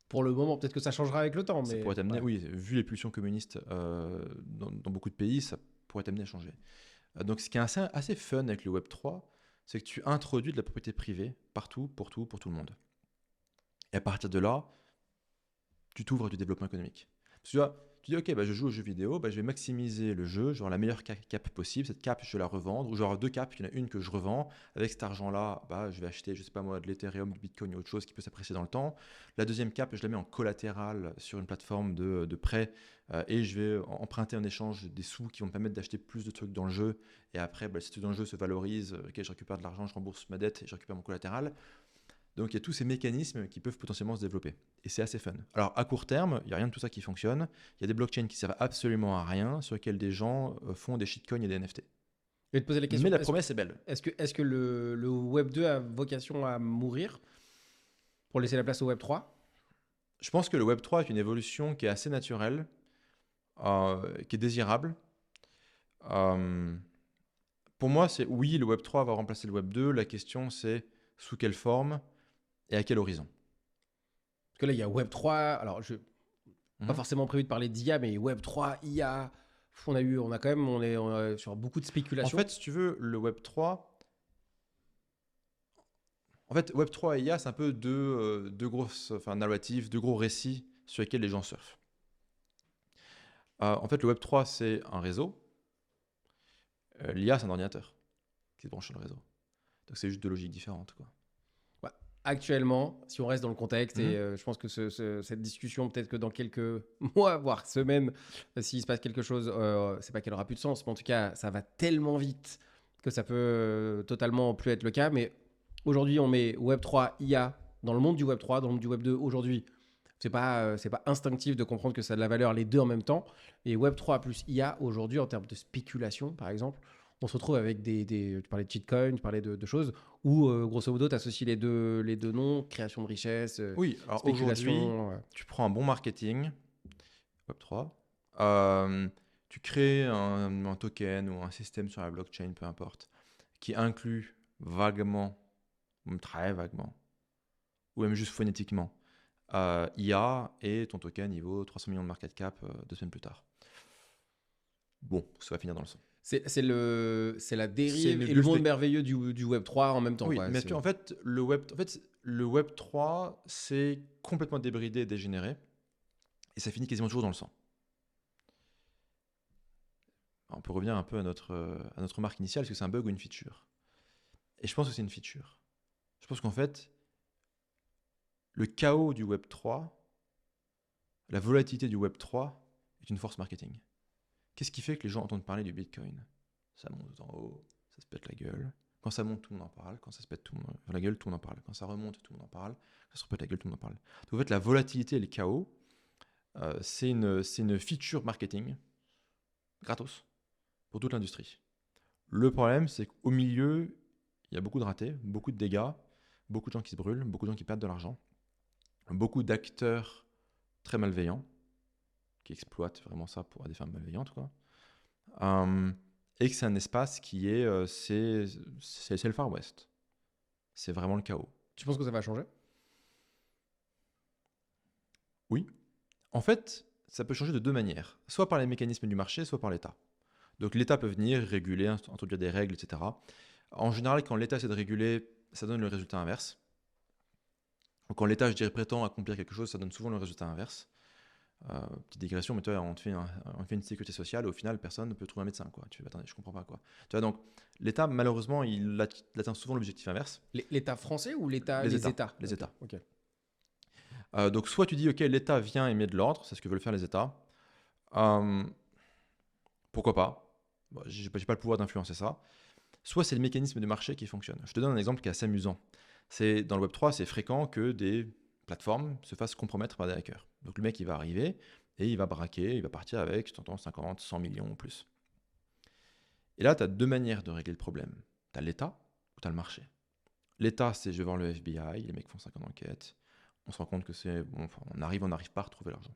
Pour le moment, peut-être que ça changera avec le temps. Ça mais pourrait t'amener, ouais. oui, vu les pulsions communistes dans beaucoup de pays, ça pourrait t'amener à changer. Donc ce qui est assez fun avec le Web3, c'est que tu introduis de la propriété privée partout, pour tout le monde. Et à partir de là, tu t'ouvres du développement économique. Parce que tu dis, ok, je joue aux jeux vidéo, je vais maximiser le jeu, genre la meilleure cape possible. Cette cape, je vais la revendre, ou genre deux capes, il y en a une que je revends. Avec cet argent-là, je vais acheter, je sais pas moi, de l'Ethereum, du Bitcoin ou autre chose qui peut s'apprécier dans le temps. La deuxième cape, je la mets en collatéral sur une plateforme de prêt et je vais emprunter en échange des sous qui vont me permettre d'acheter plus de trucs dans le jeu. Et après, si tout dans le jeu se valorise, je récupère de l'argent, je rembourse ma dette et je récupère mon collatéral. Donc il y a tous ces mécanismes qui peuvent potentiellement se développer. Et c'est assez fun. Alors à court terme, il n'y a rien de tout ça qui fonctionne. Il y a des blockchains qui servent absolument à rien, sur lesquels des gens font des shitcoins et des NFT. Je vais te poser la question. Mais la promesse est belle. Est-ce que le Web 2 a vocation à mourir pour laisser la place au Web 3? Je pense que le Web 3 est une évolution qui est assez naturelle, qui est désirable. Pour moi, c'est oui, le Web 3 va remplacer le Web 2. La question, c'est sous quelle forme et à quel horizon. Parce que là, il y a Web 3. Alors, pas forcément prévu de parler d'IA, mais Web 3, IA. On est sur beaucoup de spéculations. En fait, si tu veux, le Web 3. En fait, Web 3 et IA, c'est un peu deux grosses narratives, deux gros récits sur lesquels les gens surfent. En fait, le Web 3, c'est un réseau. L'IA, c'est un ordinateur qui se branche sur le réseau. Donc, c'est juste deux logiques différentes, quoi. Actuellement, si on reste dans le contexte, et je pense que cette discussion, peut-être que dans quelques mois, voire semaines, s'il se passe quelque chose, c'est pas qu'elle aura plus de sens, mais en tout cas, ça va tellement vite que ça peut totalement plus être le cas. Mais aujourd'hui, on met Web3, IA dans le monde du Web3, dans le monde du Web2. Aujourd'hui, c'est pas instinctif de comprendre que ça a de la valeur les deux en même temps. Et Web3 plus IA, aujourd'hui, en termes de spéculation, par exemple, on se retrouve avec tu parlais de shitcoin, tu parlais de choses où, grosso modo, tu associes les deux noms, création de richesse, oui, alors spéculation. Aujourd'hui, tu prends un bon marketing, Web3, tu crées un token ou un système sur la blockchain, peu importe, qui inclut vaguement, même très vaguement, ou même juste phonétiquement, IA et ton token il vaut 300 millions de market cap 2 semaines plus tard. Bon, ça va finir dans le sang. C'est la C'est dérive une et le bulle monde merveilleux du Web3 en même temps. Oui, Quoi. mais en fait, le Web 3, c'est complètement débridé et dégénéré, et ça finit quasiment toujours dans le sang. Alors, on peut revenir un peu à notre marque initiale, est-ce que c'est un bug ou une feature? Et je pense que c'est une feature. Je pense qu'en fait, le chaos du Web 3, la volatilité du Web 3 est une force marketing. Qu'est-ce qui fait que les gens entendent parler du Bitcoin? Ça monte en haut, ça se pète la gueule. Quand ça monte, tout le monde en parle. Quand ça se pète la gueule, tout le monde en parle. Quand ça remonte, tout le monde en parle. Quand ça se pète la gueule, tout le monde en parle. Donc en fait, la volatilité et le chaos, c'est une feature marketing gratos pour toute l'industrie. Le problème, c'est qu'au milieu, il y a beaucoup de ratés, beaucoup de dégâts, beaucoup de gens qui se brûlent, beaucoup de gens qui perdent de l'argent, beaucoup d'acteurs très malveillants qui exploitent vraiment ça pour des fins malveillantes, quoi. Et que c'est un espace qui est, c'est le Far West. C'est vraiment le chaos. Tu penses que ça va changer? Oui. En fait, ça peut changer de deux manières. Soit par les mécanismes du marché, soit par l'État. Donc l'État peut venir réguler, introduire des règles, etc. En général, quand l'État essaie de réguler, ça donne le résultat inverse. Quand l'État, je dirais, prétend accomplir quelque chose, ça donne souvent le résultat inverse. Petite digression, mais tu vois, on fait une sécurité sociale et au final, personne ne peut trouver un médecin. Quoi. Tu vas, attendez, je comprends pas. Quoi. Tu vois, donc l'État, malheureusement, il atteint souvent l'objectif inverse. L'État français ou les États? Les États. Okay. Donc soit tu dis, ok, l'État vient et met de l'ordre, c'est ce que veulent faire les États. Pourquoi pas? Bon, j'ai pas le pouvoir d'influencer ça. Soit c'est le mécanisme de marché qui fonctionne. Je te donne un exemple qui est assez amusant. Dans le Web3, c'est fréquent que des plateformes se fassent compromettre par des hackers. Donc le mec, il va arriver et il va braquer, il va partir avec 50, 100 millions ou plus. Et là, tu as deux manières de régler le problème. Tu as l'État ou tu as le marché. L'État, c'est je vais voir le FBI, les mecs font 50 enquêtes, on se rend compte que c'est bon, enfin, on n'arrive pas à retrouver l'argent.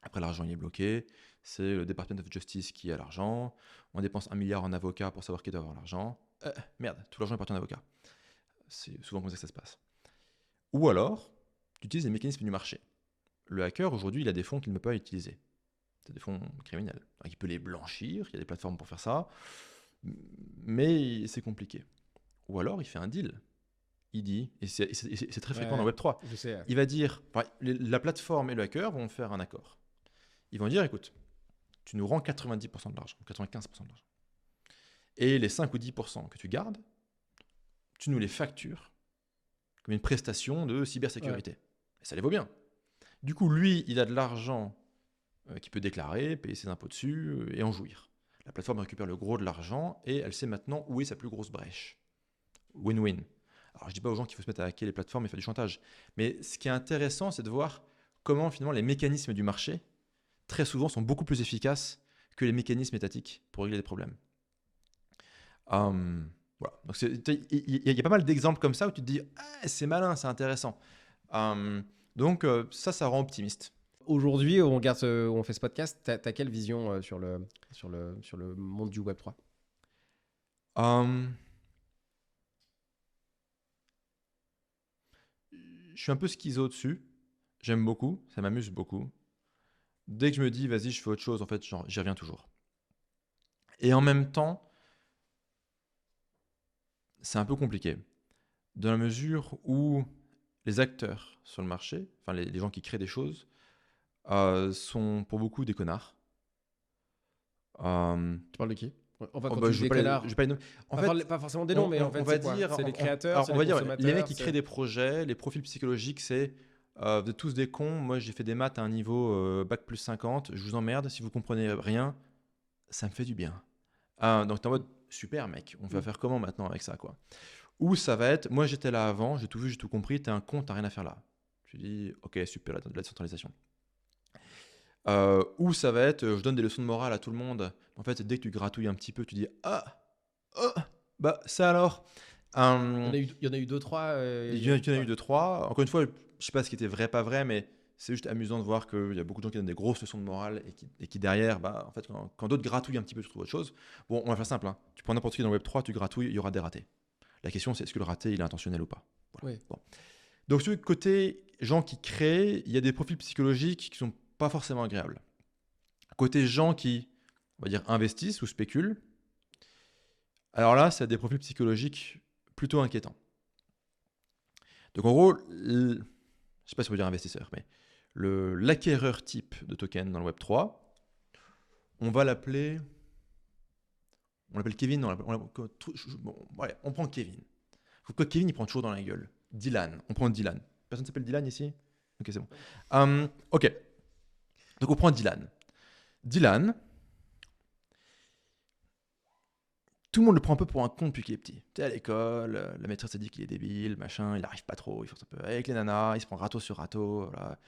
Après, l'argent il est bloqué, c'est le Department of Justice qui a l'argent, on dépense 1 milliard en avocat pour savoir qui doit avoir l'argent. Merde, tout l'argent appartient à l'avocat. C'est souvent comme ça que ça se passe. Ou alors, tu utilises les mécanismes du marché. Le hacker, aujourd'hui, il a des fonds qu'il ne peut pas utiliser. C'est des fonds criminels. Alors, il peut les blanchir, il y a des plateformes pour faire ça, mais c'est compliqué. Ou alors, il fait un deal. Il dit, et c'est très fréquent dans Web3, je sais. Il va dire, la plateforme et le hacker vont faire un accord. Ils vont dire, écoute, tu nous rends 90% de l'argent, 95% de l'argent. Et les 5 ou 10% que tu gardes, tu nous les factures comme une prestation de cybersécurité. Ouais. Et ça les vaut bien. Du coup, lui, il a de l'argent qu'il peut déclarer, payer ses impôts dessus et en jouir. La plateforme récupère le gros de l'argent et elle sait maintenant où est sa plus grosse brèche. Win-win. Alors, je ne dis pas aux gens qu'il faut se mettre à hacker les plateformes et faire du chantage. Mais ce qui est intéressant, c'est de voir comment finalement les mécanismes du marché, très souvent, sont beaucoup plus efficaces que les mécanismes étatiques pour régler des problèmes. Voilà. Donc il y a pas mal d'exemples comme ça où tu te dis ah, c'est malin, c'est intéressant. Donc ça rend optimiste. Aujourd'hui, on fait ce podcast. T'as quelle vision sur le monde du Web 3? Je suis un peu schizo dessus. J'aime beaucoup, ça m'amuse beaucoup. Dès que je me dis vas-y, je fais autre chose, en fait, j'y reviens toujours. Et en même temps, c'est un peu compliqué. Dans la mesure où les acteurs sur le marché, enfin les gens qui créent des choses, sont pour beaucoup des connards. Tu parles de qui? Enfin, quand tu dis des connards, je vais pas les nommer. Pas forcément des noms, mais en fait, c'est les créateurs, c'est les consommateurs. Les mecs qui créent des projets, les profils psychologiques, c'est vous êtes tous des cons. Moi, j'ai fait des maths à un niveau bac plus 50. Je vous emmerde. Si vous comprenez rien, ça me fait du bien. Donc, t'es en mode super, mec. On va faire comment maintenant avec ça, quoi. Ou ça va être, moi, j'étais là avant, j'ai tout vu, j'ai tout compris. T'es un con, t'as rien à faire là. Tu dis, ok, super, la décentralisation. Ou ça va être, je donne des leçons de morale à tout le monde. En fait, dès que tu gratouilles un petit peu, tu dis bah ça alors. Il y en a eu 2-3. Il y en a eu 2-3. Encore une fois, je sais pas ce qui était vrai, pas vrai, mais c'est juste amusant de voir qu'il y a beaucoup de gens qui donnent des grosses leçons de morale et qui derrière, en fait, quand d'autres gratouillent un petit peu, tu trouves autre chose. Bon, on va faire simple. Hein. Tu prends n'importe qui dans le Web3, tu gratouilles, il y aura des ratés. La question, c'est est-ce que le raté, il est intentionnel ou pas. Voilà. Oui. Bon. Donc, sur le côté gens qui créent, il y a des profils psychologiques qui sont pas forcément agréables. Côté gens qui, on va dire, investissent ou spéculent, alors là, c'est des profils psychologiques plutôt inquiétants. Donc en gros, je ne sais pas si on peut dire investisseur, mais l'acquéreur type de token dans le Web3, on l'appelle Kevin. On prend Kevin. Faut que Kevin, il prend toujours dans la gueule. Dylan, on prend Dylan. Personne s'appelle Dylan ici? Ok, c'est bon. Ok. Donc on prend Dylan. Dylan, tout le monde le prend un peu pour un con depuis qu'il est petit. Tu sais, à l'école, la maîtresse a dit qu'il est débile, machin, il n'arrive pas trop, il force un peu avec les nanas, il se prend râteau sur râteau. Voilà.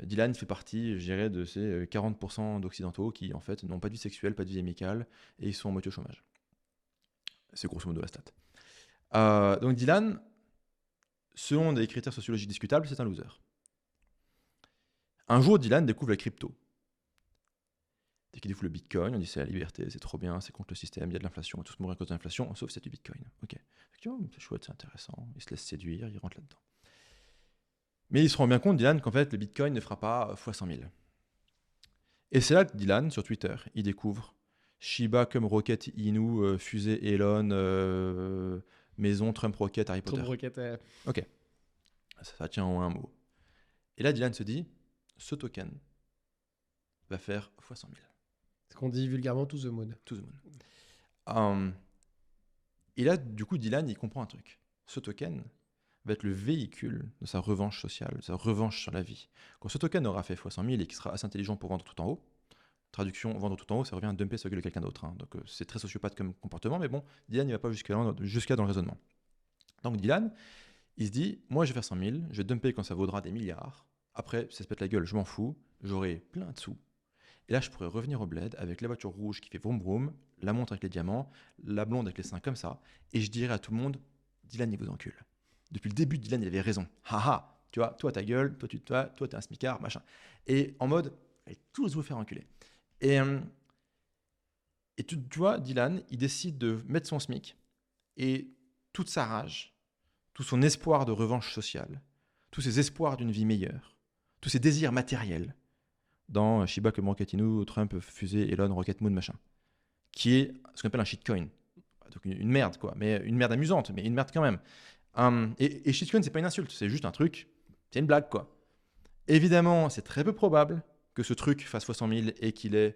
Dylan fait partie, je dirais, de ces 40% d'occidentaux qui, en fait, n'ont pas de vie sexuelle, pas de vie amicale, et ils sont en moitié au chômage. C'est grosso modo la stat. Donc Dylan, selon des critères sociologiques discutables, c'est un loser. Un jour, Dylan découvre la crypto. Dès qu'il découvre le Bitcoin, on dit c'est la liberté, c'est trop bien, c'est contre le système, il y a de l'inflation, on va tous mourir à cause de l'inflation, sauf c'est du Bitcoin. Ok, effectivement, c'est chouette, c'est intéressant, il se laisse séduire, il rentre là-dedans. Mais il se rend bien compte, Dylan, qu'en fait, le Bitcoin ne fera pas x 100 000. Et c'est là que Dylan, sur Twitter, il découvre Shiba comme Rocket Inu, fusée Elon, maison Trump Rocket, Harry Potter. Trump Rocket. Ok, ça tient en un mot. Et là, Dylan se dit, ce token va faire x 100 000. Ce qu'on dit vulgairement to the moon. To the moon. Et là, du coup, Dylan, il comprend un truc. Ce token va être le véhicule de sa revanche sociale, de sa revanche sur la vie. Quand ce token aura fait x 100 000 et qu'il sera assez intelligent pour vendre tout en haut, traduction, vendre tout en haut, ça revient à dumper sur la gueule de quelqu'un d'autre. Hein. Donc c'est très sociopathe comme comportement, mais bon, Dylan ne va pas jusqu'à dans le raisonnement. Donc Dylan, il se dit, moi je vais faire 100 000, je vais dumper quand ça vaudra des milliards. Après, ça se pète la gueule, je m'en fous, j'aurai plein de sous. Et là, je pourrais revenir au bled avec la voiture rouge qui fait vroom vroom, la montre avec les diamants, la blonde avec les seins comme ça, et je dirais à tout le monde, Dylan, il vous encule. Depuis le début, Dylan, il avait raison. Haha, tu vois, toi, ta gueule, toi, t'es un smicard, machin. Et en mode, allez tous vous faire enculer. Et tu vois, Dylan, il décide de mettre son SMIC et toute sa rage, tout son espoir de revanche sociale, tous ses espoirs d'une vie meilleure, tous ses désirs matériels, dans Shiba comme Rocket Inu, Trump, fusée, Elon, Rocket Moon, machin, qui est ce qu'on appelle un shitcoin. Donc une merde, quoi, mais une merde amusante, mais une merde quand même. Et shitcoin, c'est pas une insulte, c'est juste un truc, c'est une blague, quoi. Évidemment, c'est très peu probable que ce truc fasse x 100 000 et qu'il ait...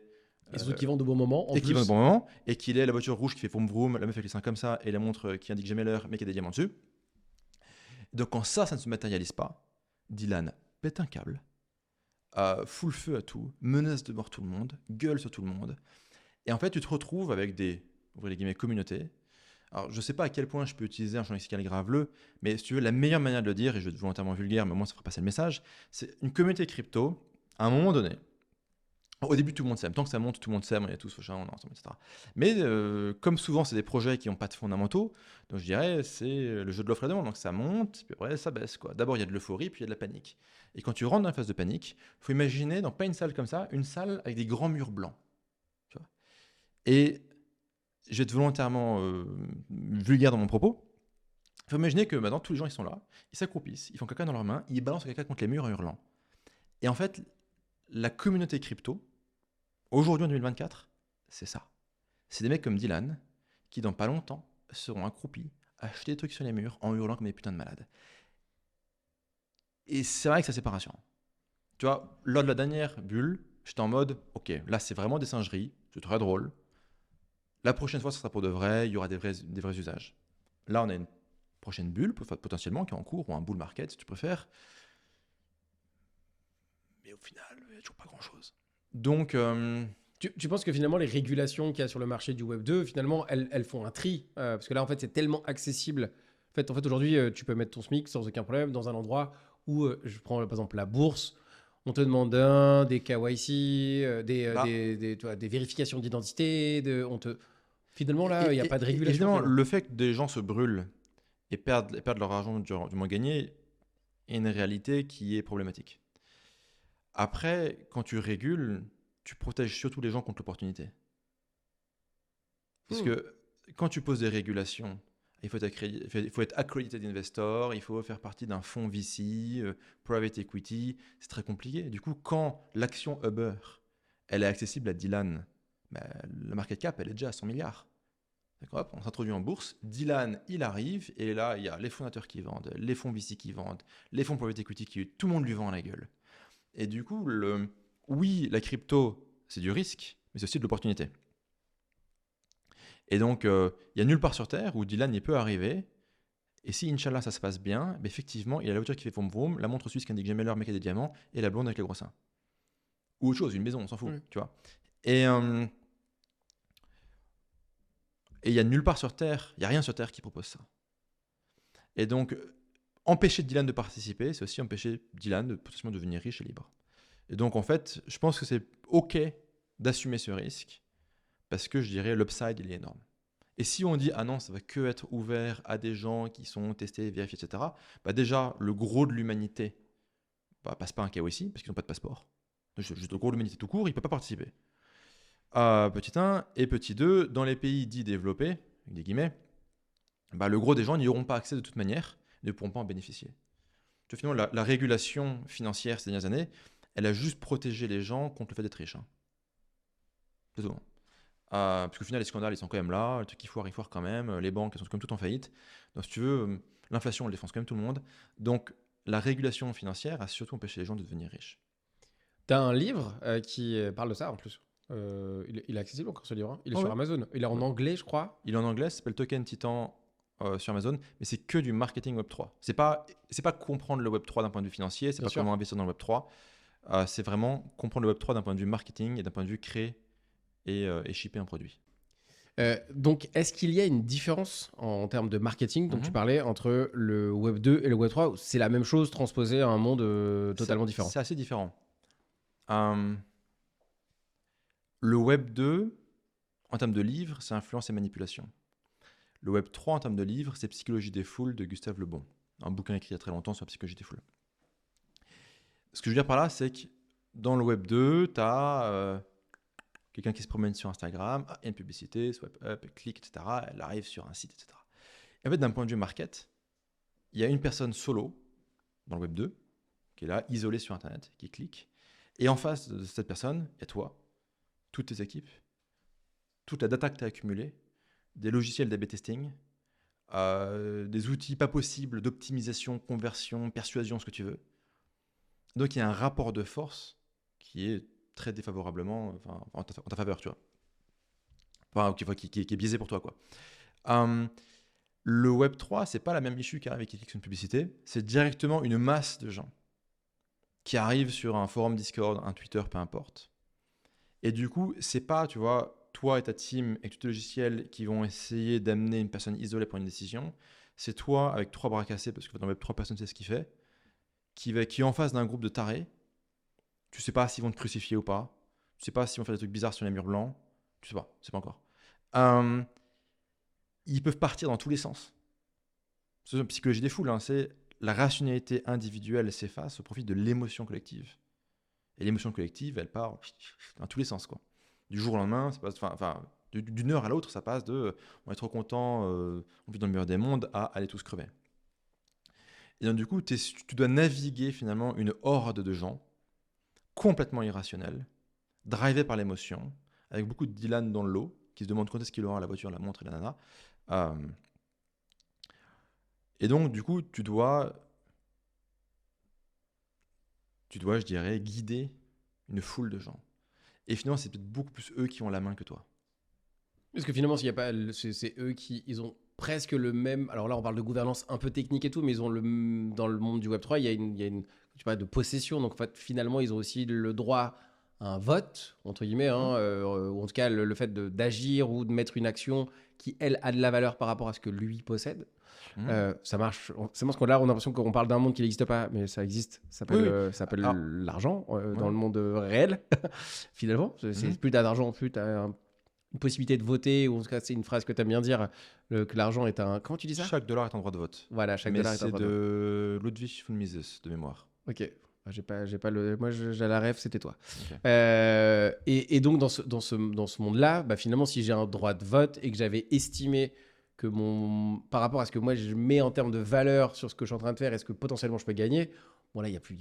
Et surtout qu'ils vendent au bon moment, en plus. Qu'il vendent au bon moment, et qu'il ait la voiture rouge qui fait vroom vroom, la meuf avec les seins comme ça, et la montre qui indique jamais l'heure, mais qui a des diamants dessus. Donc quand ça ne se matérialise pas, Dylan pète un câble, fout le feu à tout, menace de mort tout le monde, gueule sur tout le monde. Et en fait, tu te retrouves avec des, ouvrez les guillemets, communautés. Alors, je ne sais pas à quel point je peux utiliser un champ lexical graveleux, mais si tu veux, la meilleure manière de le dire, et je vais être volontairement vulgaire, mais au moins ça fera passer le message, c'est une communauté crypto, à un moment donné. Au début, tout le monde s'aime. Tant que ça monte, tout le monde s'aime, on est tous au chat, on est ensemble, etc. Mais comme souvent, c'est des projets qui n'ont pas de fondamentaux, donc je dirais, c'est le jeu de l'offre et de la demande. Donc ça monte, puis après, ça baisse, quoi. D'abord, il y a de l'euphorie, puis il y a de la panique. Et quand tu rentres dans la phase de panique, il faut imaginer, donc pas une salle comme ça, une salle avec des grands murs blancs. Tu vois. Et je vais être volontairement vulgaire dans mon propos. Il faut imaginer que maintenant, tous les gens, ils sont là, ils s'accroupissent, ils font caca dans leurs mains, ils balancent caca contre les murs en hurlant. Et en fait, la communauté crypto, aujourd'hui en 2024, c'est ça. C'est des mecs comme Dylan qui, dans pas longtemps, seront accroupis, acheter des trucs sur les murs en hurlant comme des putains de malades. Et c'est vrai que ça, c'est pas rassurant. Tu vois, lors de la dernière bulle, j'étais en mode, ok, là, c'est vraiment des singeries, c'est très drôle. La prochaine fois, ça sera pour de vrai, il y aura des vrais usages. Là, on a une prochaine bulle, potentiellement, qui est en cours, ou un bull market, si tu préfères. Mais au final, il n'y a toujours pas grand-chose. Donc... Tu penses que finalement, les régulations qu'il y a sur le marché du Web 2, finalement, elles font un tri parce que là, en fait, c'est tellement accessible. En fait aujourd'hui, tu peux mettre ton SMIC sans aucun problème dans un endroit où, je prends par exemple la bourse, on te demande des KYC, des vérifications d'identité, finalement, là, il n'y a pas de régulation. Évidemment, le fait que des gens se brûlent et perdent leur argent du moins gagné est une réalité qui est problématique. Après, quand tu régules, tu protèges surtout les gens contre l'opportunité. Parce que quand tu poses des régulations, il faut être accredited investor, il faut faire partie d'un fonds VC, private equity, c'est très compliqué. Du coup, quand l'action Uber, elle est accessible à Dylan, bah, la market cap, elle est déjà à 100 milliards. D'accord, hop, on s'introduit en bourse, Dylan, il arrive, et là, il y a les fondateurs qui vendent, les fonds VC qui vendent, les fonds private equity tout le monde lui vend à la gueule. Et du coup, oui, la crypto, c'est du risque, mais c'est aussi de l'opportunité. Et donc, il y a nulle part sur Terre où Dylan y peut arriver. Et si, Inch'Allah, ça se passe bien, bah, effectivement, il a la voiture qui fait vroom vroom, la montre suisse qui indique jamais l'heure mais qui a des diamants, et la blonde avec les gros seins. Ou autre chose, une maison, on s'en fout, tu vois. Et il y a nulle part sur Terre, il n'y a rien sur Terre qui propose ça. Et donc, empêcher Dylan de participer, c'est aussi empêcher Dylan de potentiellement devenir riche et libre. Et donc, en fait, je pense que c'est OK d'assumer ce risque, parce que je dirais l'upside, il est énorme. Et si on dit, ah non, ça va que être ouvert à des gens qui sont testés, vérifiés, etc., bah déjà, le gros de l'humanité passe pas un KYC parce qu'ils n'ont pas de passeport. Juste le gros de l'humanité tout court, il ne peut pas participer. Petit 1 et petit 2, dans les pays dits développés, avec des guillemets, bah, le gros des gens n'y auront pas accès de toute manière, ne pourront pas en bénéficier. Tu vois, finalement, la régulation financière ces dernières années, elle a juste protégé les gens contre le fait d'être riches. Hein. C'est tout. Parce qu'au final, les scandales, ils sont quand même là, le truc qui foire, il foire quand même, les banques, elles sont comme toutes en faillite. Donc, si tu veux, l'inflation, elle défonce quand même tout le monde. Donc, la régulation financière a surtout empêché les gens de devenir riches. Tu as un livre qui parle de ça en plus. Il est accessible encore ce livre. Hein. Il est sur Amazon. Il est en anglais, je crois. Il est en anglais, ça s'appelle Token Titan sur Amazon, mais c'est que du marketing Web3. C'est pas comprendre le Web3 d'un point de vue financier, c'est pas comment investir dans le Web3. C'est vraiment comprendre le Web3 d'un point de vue marketing et d'un point de vue créer et shipper un produit. Donc, est-ce qu'il y a une différence en termes de marketing dont tu parlais entre le Web 2 et le Web 3 ou c'est la même chose transposée à un monde totalement différent? C'est assez différent. Le Web 2, en termes de livres, c'est influence et manipulation. Le Web 3, en termes de livres, c'est Psychologie des foules de Gustave Le Bon. Un bouquin écrit il y a très longtemps sur la psychologie des foules. Ce que je veux dire par là, c'est que dans le Web 2, tu as quelqu'un qui se promène sur Instagram, il y a une publicité, swipe up, clique, etc. Elle arrive sur un site, etc. Et en fait, d'un point de vue market, il y a une personne solo dans le Web 2 qui est là, isolée sur Internet, qui clique. Et en face de cette personne, il y a toi, toutes tes équipes, toute la data que tu as accumulée, des logiciels d'A/B testing, des outils pas possibles d'optimisation, conversion, persuasion, ce que tu veux. Donc il y a un rapport de force qui est très défavorablement en ta faveur, tu vois. Enfin, qui est biaisé pour toi, quoi. Le Web 3, c'est pas la même issue qui arrive et qui clique sur une publicité, c'est directement une masse de gens qui arrivent sur un forum Discord, un Twitter, peu importe. Et du coup, c'est pas, tu vois, toi et ta team et tous tes logiciels qui vont essayer d'amener une personne isolée pour une décision. C'est toi avec 3 bras cassés, parce que dans le Web 3, personne ne sait ce qu'il fait, qui est en face d'un groupe de tarés. Tu sais pas s'ils vont te crucifier ou pas. Tu sais pas s'ils vont faire des trucs bizarres sur les murs blancs. Tu sais pas encore. Ils peuvent partir dans tous les sens. C'est une psychologie des foules, hein, c'est la rationalité individuelle s'efface au profit de l'émotion collective. Et l'émotion collective, elle part dans tous les sens, quoi. Du jour au lendemain, ça passe, d'une heure à l'autre, ça passe de on est trop content, on vit dans le meilleur des mondes, à aller tous crever. Et donc, du coup, tu dois naviguer finalement une horde de gens complètement irrationnels, drivés par l'émotion, avec beaucoup de Dylan dans le lot, qui se demandent quand est-ce qu'il aura la voiture, la montre et la nana. Et donc, du coup, tu dois, je dirais, guider une foule de gens. Et finalement, c'est peut-être beaucoup plus eux qui ont la main que toi. Parce que finalement, s'il y a pas, c'est eux qui, ils ont presque le même. Alors là, on parle de gouvernance un peu technique et tout, mais ils ont dans le monde du Web 3, il y a une tu vois, de possession. Donc en fait, finalement, ils ont aussi le droit à un vote entre guillemets, hein, ou en tout cas le fait d'agir ou de mettre une action qui elle a de la valeur par rapport à ce que lui possède. Ça marche. C'est parce qu'on a l'impression qu'on parle d'un monde qui n'existe pas, mais ça existe. Ça s'appelle l'argent dans le monde réel. Finalement, c'est plus t'as d'argent, plus t'as une possibilité de voter, ou en tout cas, c'est une phrase que tu aimes bien dire, que l'argent est un. Comment tu dis ça? Chaque dollar est un droit de vote. Voilà, chaque dollar est un droit de vote. Mais c'est de Ludwig von Mises, de mémoire. Ok. Moi, j'ai la ref, c'était toi. Ok. Et donc, dans ce monde-là, bah, finalement, si j'ai un droit de vote et que j'avais estimé que par rapport à ce que moi je mets en termes de valeur sur ce que je suis en train de faire et ce que potentiellement je peux gagner, bon là, il y a plus.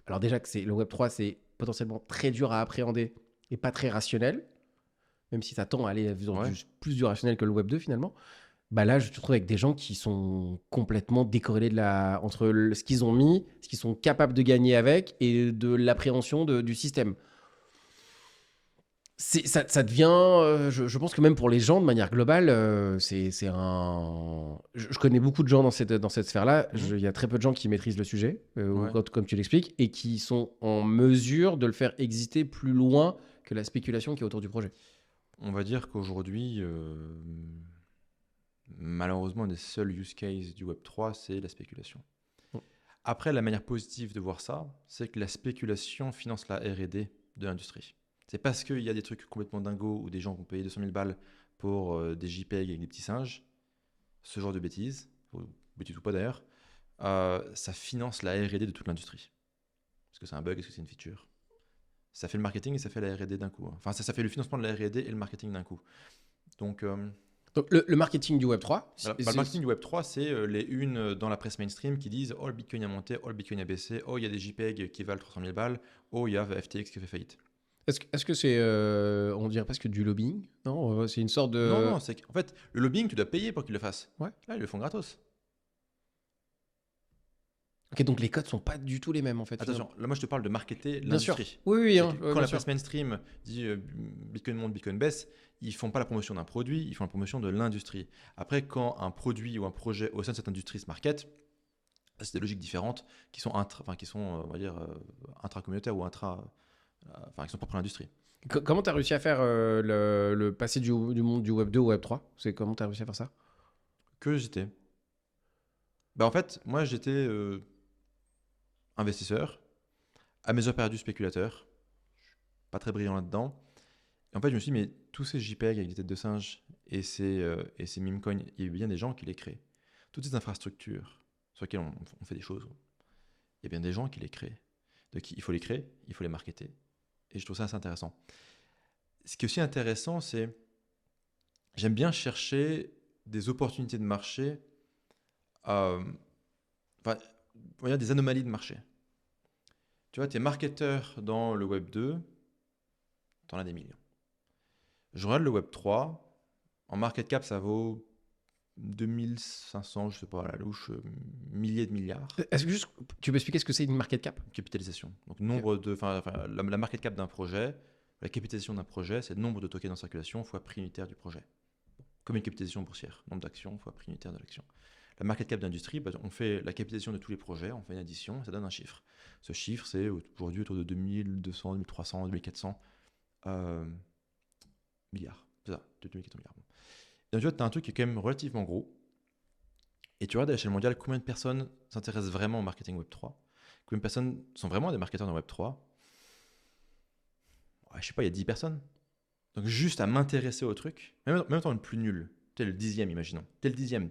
Alors déjà que le Web3, c'est potentiellement très dur à appréhender et pas très rationnel, même si ça tend à aller vers Ouais. plus du rationnel que le Web 2 finalement. Bah là, je te retrouve avec des gens qui sont complètement décorrélés entre ce qu'ils ont mis, ce qu'ils sont capables de gagner avec et de l'appréhension du système. Ça devient, je pense que même pour les gens, de manière globale, c'est un. Je connais beaucoup de gens dans cette sphère-là. Mhm. Il y a très peu de gens qui maîtrisent le sujet, Ouais. comme tu l'expliques, et qui sont en mesure de le faire exister plus loin que la spéculation qui est autour du projet. On va dire qu'aujourd'hui, malheureusement, un des seuls use cases du Web3, c'est la spéculation. Après, la manière positive de voir ça, c'est que la spéculation finance la R&D de l'industrie. C'est parce qu'il y a des trucs complètement dingos où des gens vont payer 200 000 balles pour des JPEG avec des petits singes, ce genre de bêtises, ou bêtises ou pas d'ailleurs, ça finance la R&D de toute l'industrie. Est-ce que c'est un bug, est-ce que c'est une feature? Ça fait le marketing et ça fait la R&D d'un coup. Enfin, ça fait le financement de la R&D et le marketing d'un coup. Donc, Donc, le marketing du Web3, voilà. Le marketing du Web3, c'est les unes dans la presse mainstream qui disent oh, le Bitcoin a monté, oh, le Bitcoin a baissé, oh, il y a des JPEG qui valent 300 000 balles, oh, il y a FTX qui fait faillite. est-ce que c'est, on dirait presque du lobbying? Non, c'est une sorte Non, de. non, c'est qu'en fait, le lobbying, tu dois payer pour qu'ils le fassent. Ouais. Là, ils le font gratos. Ok, donc les codes sont pas du tout les mêmes en fait. Attention, Finalement. là, moi, je te parle de marketer Bien sûr. l'industrie. Oui, oui, C'est hein, que ouais, quand bien la sûr. presse mainstream dit Bitcoin monte, Bitcoin baisse, ils font pas la promotion d'un produit, ils font la promotion de l'industrie. Après, quand un produit ou un projet au sein de cette industrie se market, c'est des logiques différentes qui sont, on va dire, intracommunautaires ou qui sont propres à l'industrie. Comment tu as réussi à faire le passé du monde du Web 2 au Web 3? C'est comment tu as réussi à faire ça? Que j'étais. Bah, en fait, moi, j'étais investisseur, à mes heures perdues spéculateur, pas très brillant là-dedans. Et en fait, je me suis dit, mais tous ces JPEG avec des têtes de singe et ces meme coins, il y a eu bien des gens qui les créent. Toutes ces infrastructures sur lesquelles on fait des choses, il y a bien des gens qui les créent. Donc il faut les créer, il faut les marketer. Et je trouve ça assez intéressant. Ce qui est aussi intéressant, c'est j'aime bien chercher des opportunités de marché, euh, enfin, on va dire des anomalies de marché. Tu vois, tu es marketeur dans le Web 2, tu en as des millions. Je regarde le Web 3, en market cap, ça vaut 2500, je sais pas, à la louche, milliers de milliards. Est-ce que juste tu peux expliquer ce que c'est une market cap? Capitalisation. Donc, Ok. la market cap d'un projet, la capitalisation d'un projet, c'est le nombre de tokens en circulation fois prix unitaire du projet. Comme une capitalisation boursière, nombre d'actions fois prix unitaire de l'action. La market cap d'industrie, bah, on fait la capitalisation de tous les projets, on fait une addition, ça donne un chiffre. Ce chiffre, c'est aujourd'hui autour de 2200, 2300, 2400 milliards. C'est ça, de 2400 milliards. Et donc, tu vois, tu as un truc qui est quand même relativement gros. Et tu regardes à l'échelle mondiale combien de personnes s'intéressent vraiment au marketing Web3. Combien de personnes sont vraiment des marketeurs dans Web3. Ouais, je sais pas, il y a 10 personnes. Donc juste à m'intéresser au truc, même temps le plus nul, tu es le 10e, imaginons. Tu es le 10e.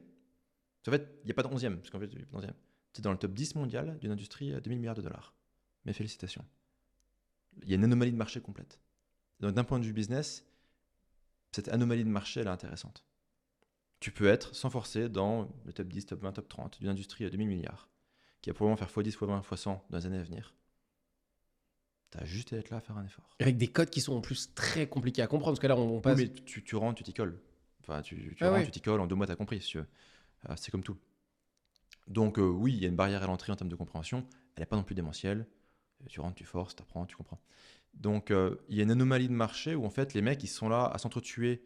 En fait, il n'y a pas de 11e, parce qu'en fait, il n'y a pas de 11e. Tu es dans le top 10 mondial d'une industrie à 2000 milliards de dollars. Mes félicitations. Il y a une anomalie de marché complète. Donc d'un point de vue business, cette anomalie de marché, elle est intéressante. Tu peux être, sans forcer, dans le top 10, top 20, top 30 d'une industrie à 2000 milliards, qui va probablement faire x10, x20, x100 dans les années à venir. Tu as juste à être là à faire un effort. Avec des codes qui sont en plus très compliqués à comprendre, parce que là, on passe. Oui, mais tu rentres, tu t'y colles. Enfin, tu Ah rentres, ouais. tu t'y colles, en 2 mois, tu as compris, si tu veux. C'est comme tout. Donc oui, il y a une barrière à l'entrée en termes de compréhension. Elle n'est pas non plus démentielle. Tu rentres, tu forces, tu apprends, tu comprends. Donc il y a une anomalie de marché où en fait les mecs ils sont là à s'entretuer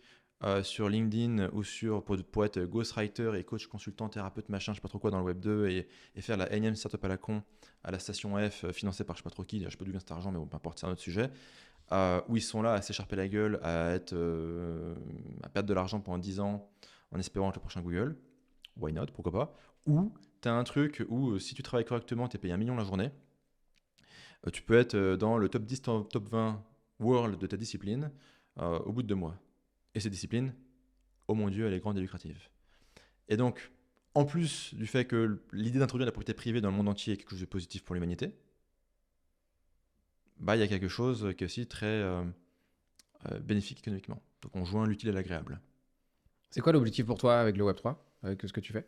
sur LinkedIn ou pour être ghostwriter et coach, consultant, thérapeute, machin, je sais pas trop quoi dans le web 2 et faire la énième startup à la con à la station F financée par je sais pas trop qui, je sais pas d'où vient cet argent mais bon peu importe, c'est un autre sujet. Où ils sont là à s'écharper la gueule, à perdre de l'argent pendant 10 ans en espérant être le prochain Google. Why not, pourquoi pas. Ou tu as un truc où si tu travailles correctement, tu es payé 1 million la journée. Tu peux être dans le top 10, top 20 world de ta discipline au bout de 2 mois. Et cette discipline, oh mon Dieu, elle est grande et lucrative. Et donc, en plus du fait que l'idée d'introduire la propriété privée dans le monde entier est quelque chose de positif pour l'humanité, il y a quelque chose qui est aussi très bénéfique économiquement. Donc on joint l'utile et l'agréable. C'est quoi l'objectif pour toi avec le Web3, avec ce que tu fais?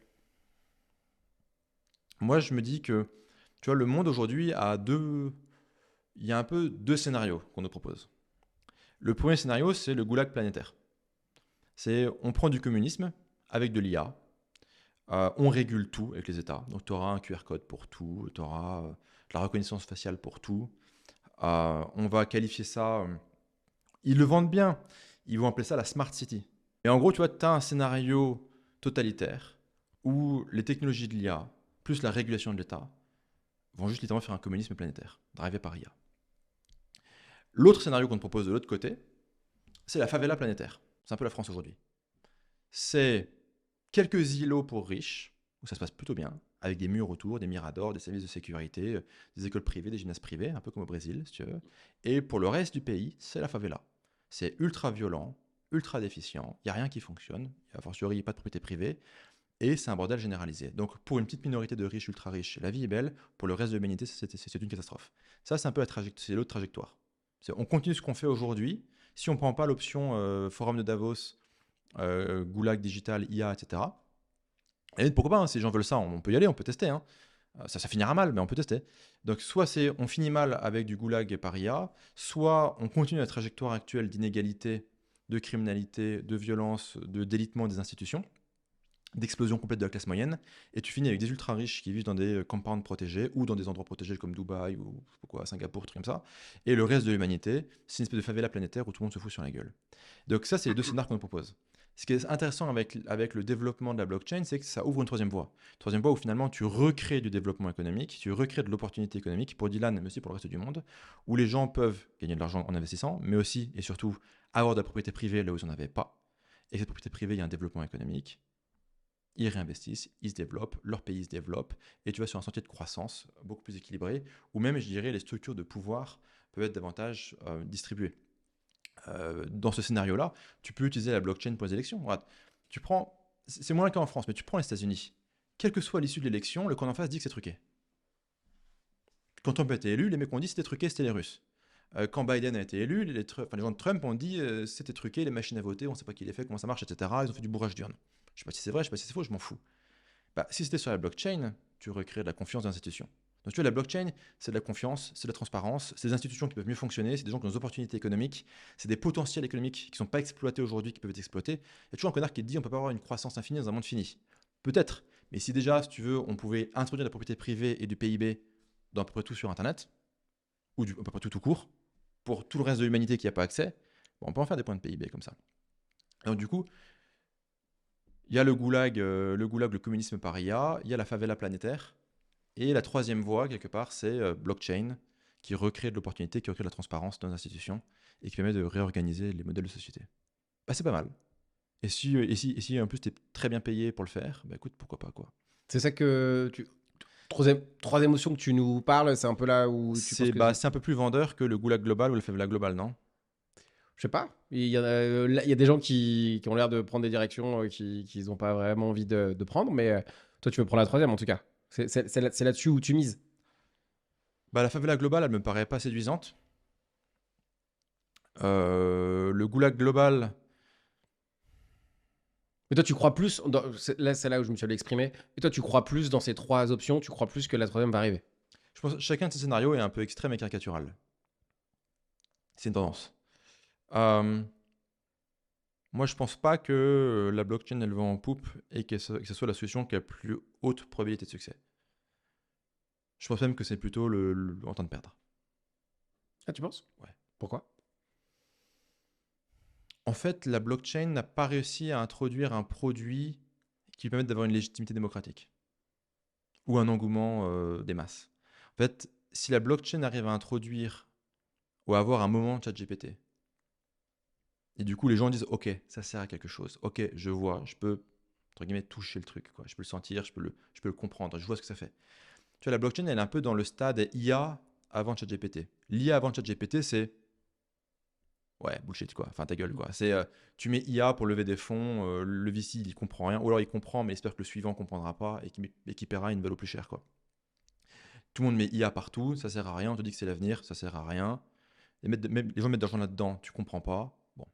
Moi, je me dis que, tu vois, le monde aujourd'hui il y a un peu deux scénarios qu'on nous propose. Le premier scénario, c'est le goulag planétaire. C'est on prend du communisme avec de l'IA, on régule tout avec les États. Donc tu auras un QR code pour tout, tu auras de la reconnaissance faciale pour tout. On va qualifier ça, ils le vendent bien, ils vont appeler ça la Smart City. Et en gros, tu vois, tu as un scénario totalitaire où les technologies de l'IA plus la régulation de l'État vont juste littéralement faire un communisme planétaire, drivé par IA. L'autre scénario qu'on te propose de l'autre côté, c'est la favela planétaire. C'est un peu la France aujourd'hui. C'est quelques îlots pour riches, où ça se passe plutôt bien, avec des murs autour, des miradors, des services de sécurité, des écoles privées, des gymnases privés, un peu comme au Brésil, si tu veux. Et pour le reste du pays, c'est la favela. C'est ultra violent, ultra déficient, il n'y a rien qui fonctionne, a fortiori pas de propriété privée, et c'est un bordel généralisé. Donc pour une petite minorité de riches ultra riches, la vie est belle, pour le reste de l'humanité, c'est une catastrophe. Ça, c'est un peu c'est l'autre trajectoire. On continue ce qu'on fait aujourd'hui. Si on ne prend pas l'option forum de Davos, goulag digital, IA, etc. Et pourquoi pas, hein, si les gens veulent ça, on peut y aller, on peut tester. Hein. Ça finira mal, mais on peut tester. Donc soit on finit mal avec du goulag par IA, soit on continue la trajectoire actuelle d'inégalité, de criminalité, de violence, de délitement des institutions, d'explosion complète de la classe moyenne, et tu finis avec des ultra riches qui vivent dans des compounds protégés ou dans des endroits protégés comme Dubaï ou quoi, Singapour, trucs comme ça, et le reste de l'humanité, c'est une espèce de favela planétaire où tout le monde se fout sur la gueule. Donc ça, c'est les deux scénarios qu'on nous propose. Ce qui est intéressant avec le développement de la blockchain, c'est que ça ouvre une troisième voie. Troisième voie où finalement tu recrées du développement économique, tu recrées de l'opportunité économique pour Dylan, mais aussi pour le reste du monde, où les gens peuvent gagner de l'argent en investissant, mais aussi et surtout avoir de la propriété privée là où ils n'en avaient pas. Et cette propriété privée, il y a un développement économique. Ils réinvestissent, ils se développent, leur pays se développe, et tu vas sur un sentier de croissance beaucoup plus équilibré, où même, je dirais, les structures de pouvoir peuvent être davantage distribuées. Dans ce scénario-là, tu peux utiliser la blockchain pour les élections. Voilà. C'est moins le cas en France, mais tu prends les États-Unis. Quelle que soit l'issue de l'élection, le camp en face dit que c'est truqué. Quand Trump a été élu, les mecs ont dit que c'était truqué, c'était les Russes. Quand Biden a été élu, les gens de Trump ont dit c'était truqué, les machines à voter, on ne sait pas qui les fait, comment ça marche, etc. Ils ont fait du bourrage d'urne. Je ne sais pas si c'est vrai, je ne sais pas si c'est faux, je m'en fous. Si c'était sur la blockchain, tu recrées de la confiance dans l'institution. Donc tu vois, la blockchain, c'est de la confiance, c'est de la transparence, c'est des institutions qui peuvent mieux fonctionner, c'est des gens qui ont des opportunités économiques, c'est des potentiels économiques qui ne sont pas exploités aujourd'hui, qui peuvent être exploités. Il y a toujours un connard qui te dit on ne peut pas avoir une croissance infinie dans un monde fini. Peut-être, mais si déjà, si tu veux, on pouvait introduire de la propriété privée et du PIB dans à peu près tout sur Internet, ou à peu près tout court, pour tout le reste de l'humanité qui n'a pas accès, on peut en faire des points de PIB comme ça. Donc du coup, il y a le goulag, le communisme par IA, il y a la favela planétaire, et la troisième voie, quelque part, c'est blockchain, qui recrée de l'opportunité, qui recrée de la transparence dans les institutions, et qui permet de réorganiser les modèles de société. C'est pas mal. Et si en plus tu es très bien payé pour le faire, écoute, pourquoi pas, quoi. C'est ça que tu. Troisième notion que tu nous parles, c'est un peu là où tu penses que. C'est un peu plus vendeur que le goulag global ou le favela global, non? Je sais pas. Il y a des gens qui ont l'air de prendre des directions qu'ils n'ont pas vraiment envie de prendre, mais toi, tu veux prendre la troisième en tout cas. C'est là-dessus où tu mises. La favela globale, elle me paraît pas séduisante. Le goulag global. Mais toi, tu crois plus. Là, c'est là où je me suis allé exprimer. Et toi, tu crois plus dans ces trois options, tu crois plus que la troisième va arriver. Je pense que chacun de ces scénarios est un peu extrême et caricatural. C'est une tendance. Moi, je pense pas que la blockchain elle va en poupe et que ce soit la solution qui a la plus haute probabilité de succès. Je pense même que c'est plutôt en train de perdre. Ah, tu penses? Ouais. Pourquoi? En fait, la blockchain n'a pas réussi à introduire un produit qui permette d'avoir une légitimité démocratique ou un engouement des masses. En fait, si la blockchain arrive à introduire ou à avoir un moment ChatGPT, et du coup les gens disent ok, ça sert à quelque chose, ok, je vois, je peux entre guillemets toucher le truc, quoi. Je peux le sentir, je peux le comprendre, je vois ce que ça fait. Tu vois, la blockchain, elle est un peu dans le stade IA avant ChatGPT. L'IA avant ChatGPT, c'est ouais, bullshit, quoi. Enfin, ta gueule, quoi. C'est tu mets IA pour lever des fonds, le VC, il comprend rien, ou alors il comprend, mais il espère que le suivant comprendra pas et qu'il paiera une valeur plus chère, quoi. Tout le monde met IA partout, ça sert à rien. On te dit que c'est l'avenir, ça sert à rien. Même, les gens mettent de l'argent là-dedans, tu comprends pas. Bon.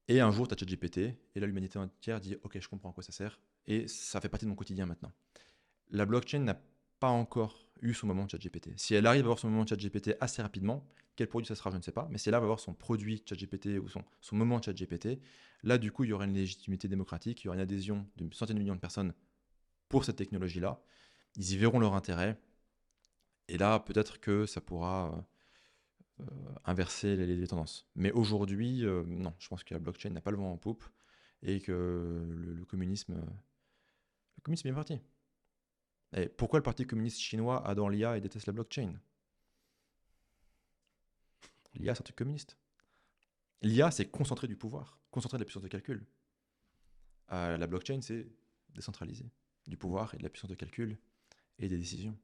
Et un jour, tu as ChatGPT, et là, l'humanité entière dit ok, je comprends à quoi ça sert, et ça fait partie de mon quotidien maintenant. La blockchain n'a pas encore eu son moment de ChatGPT. Si elle arrive à avoir son moment de ChatGPT assez rapidement, quel produit ça sera, je ne sais pas, mais si elle arrive à avoir son produit ChatGPT ou son moment de ChatGPT, là, du coup, il y aura une légitimité démocratique, il y aura une adhésion d'une centaine de millions de personnes pour cette technologie-là. Ils y verront leur intérêt, et là, peut-être que ça pourra inverser les tendances. Mais aujourd'hui, non, je pense que la blockchain n'a pas le vent en poupe, et que le communisme est bien parti. Et pourquoi le Parti communiste chinois adore l'IA et déteste la blockchain? L'IA, c'est un truc communiste. L'IA, c'est concentrer du pouvoir, concentrer de la puissance de calcul. La blockchain, c'est décentraliser du pouvoir et de la puissance de calcul et des décisions.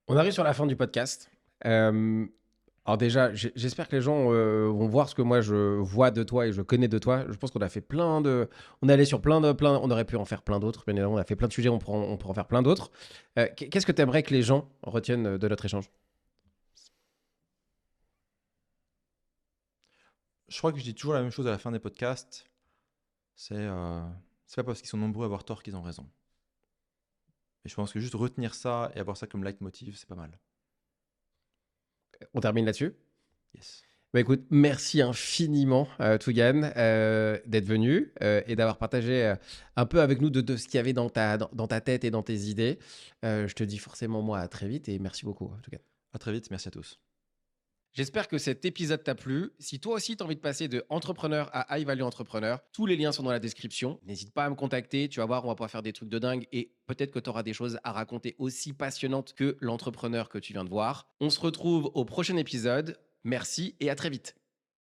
On arrive sur la fin du podcast. Alors déjà, j'espère que les gens vont voir ce que moi je vois de toi et je connais de toi. Je pense qu'on a fait on est allé sur on aurait pu en faire plein d'autres. Bien évidemment, on a fait plein de sujets, on pourrait en faire plein d'autres. Qu'est-ce que tu aimerais que les gens retiennent de notre échange? Je crois que je dis toujours la même chose à la fin des podcasts. C'est pas parce qu'ils sont nombreux à avoir tort qu'ils ont raison. Et je pense que juste retenir ça et avoir ça comme leitmotiv, c'est pas mal. On termine là-dessus. Yes. Bah écoute, merci infiniment, Tougan, d'être venu et d'avoir partagé un peu avec nous de ce qu'il y avait dans ta tête et dans tes idées. Je te dis forcément, moi, à très vite et merci beaucoup, Tougan. À très vite, merci à tous. J'espère que cet épisode t'a plu. Si toi aussi tu as envie de passer de entrepreneur à high value entrepreneur, tous les liens sont dans la description. N'hésite pas à me contacter. Tu vas voir, on va pouvoir faire des trucs de dingue et peut-être que tu auras des choses à raconter aussi passionnantes que l'entrepreneur que tu viens de voir. On se retrouve au prochain épisode. Merci et à très vite.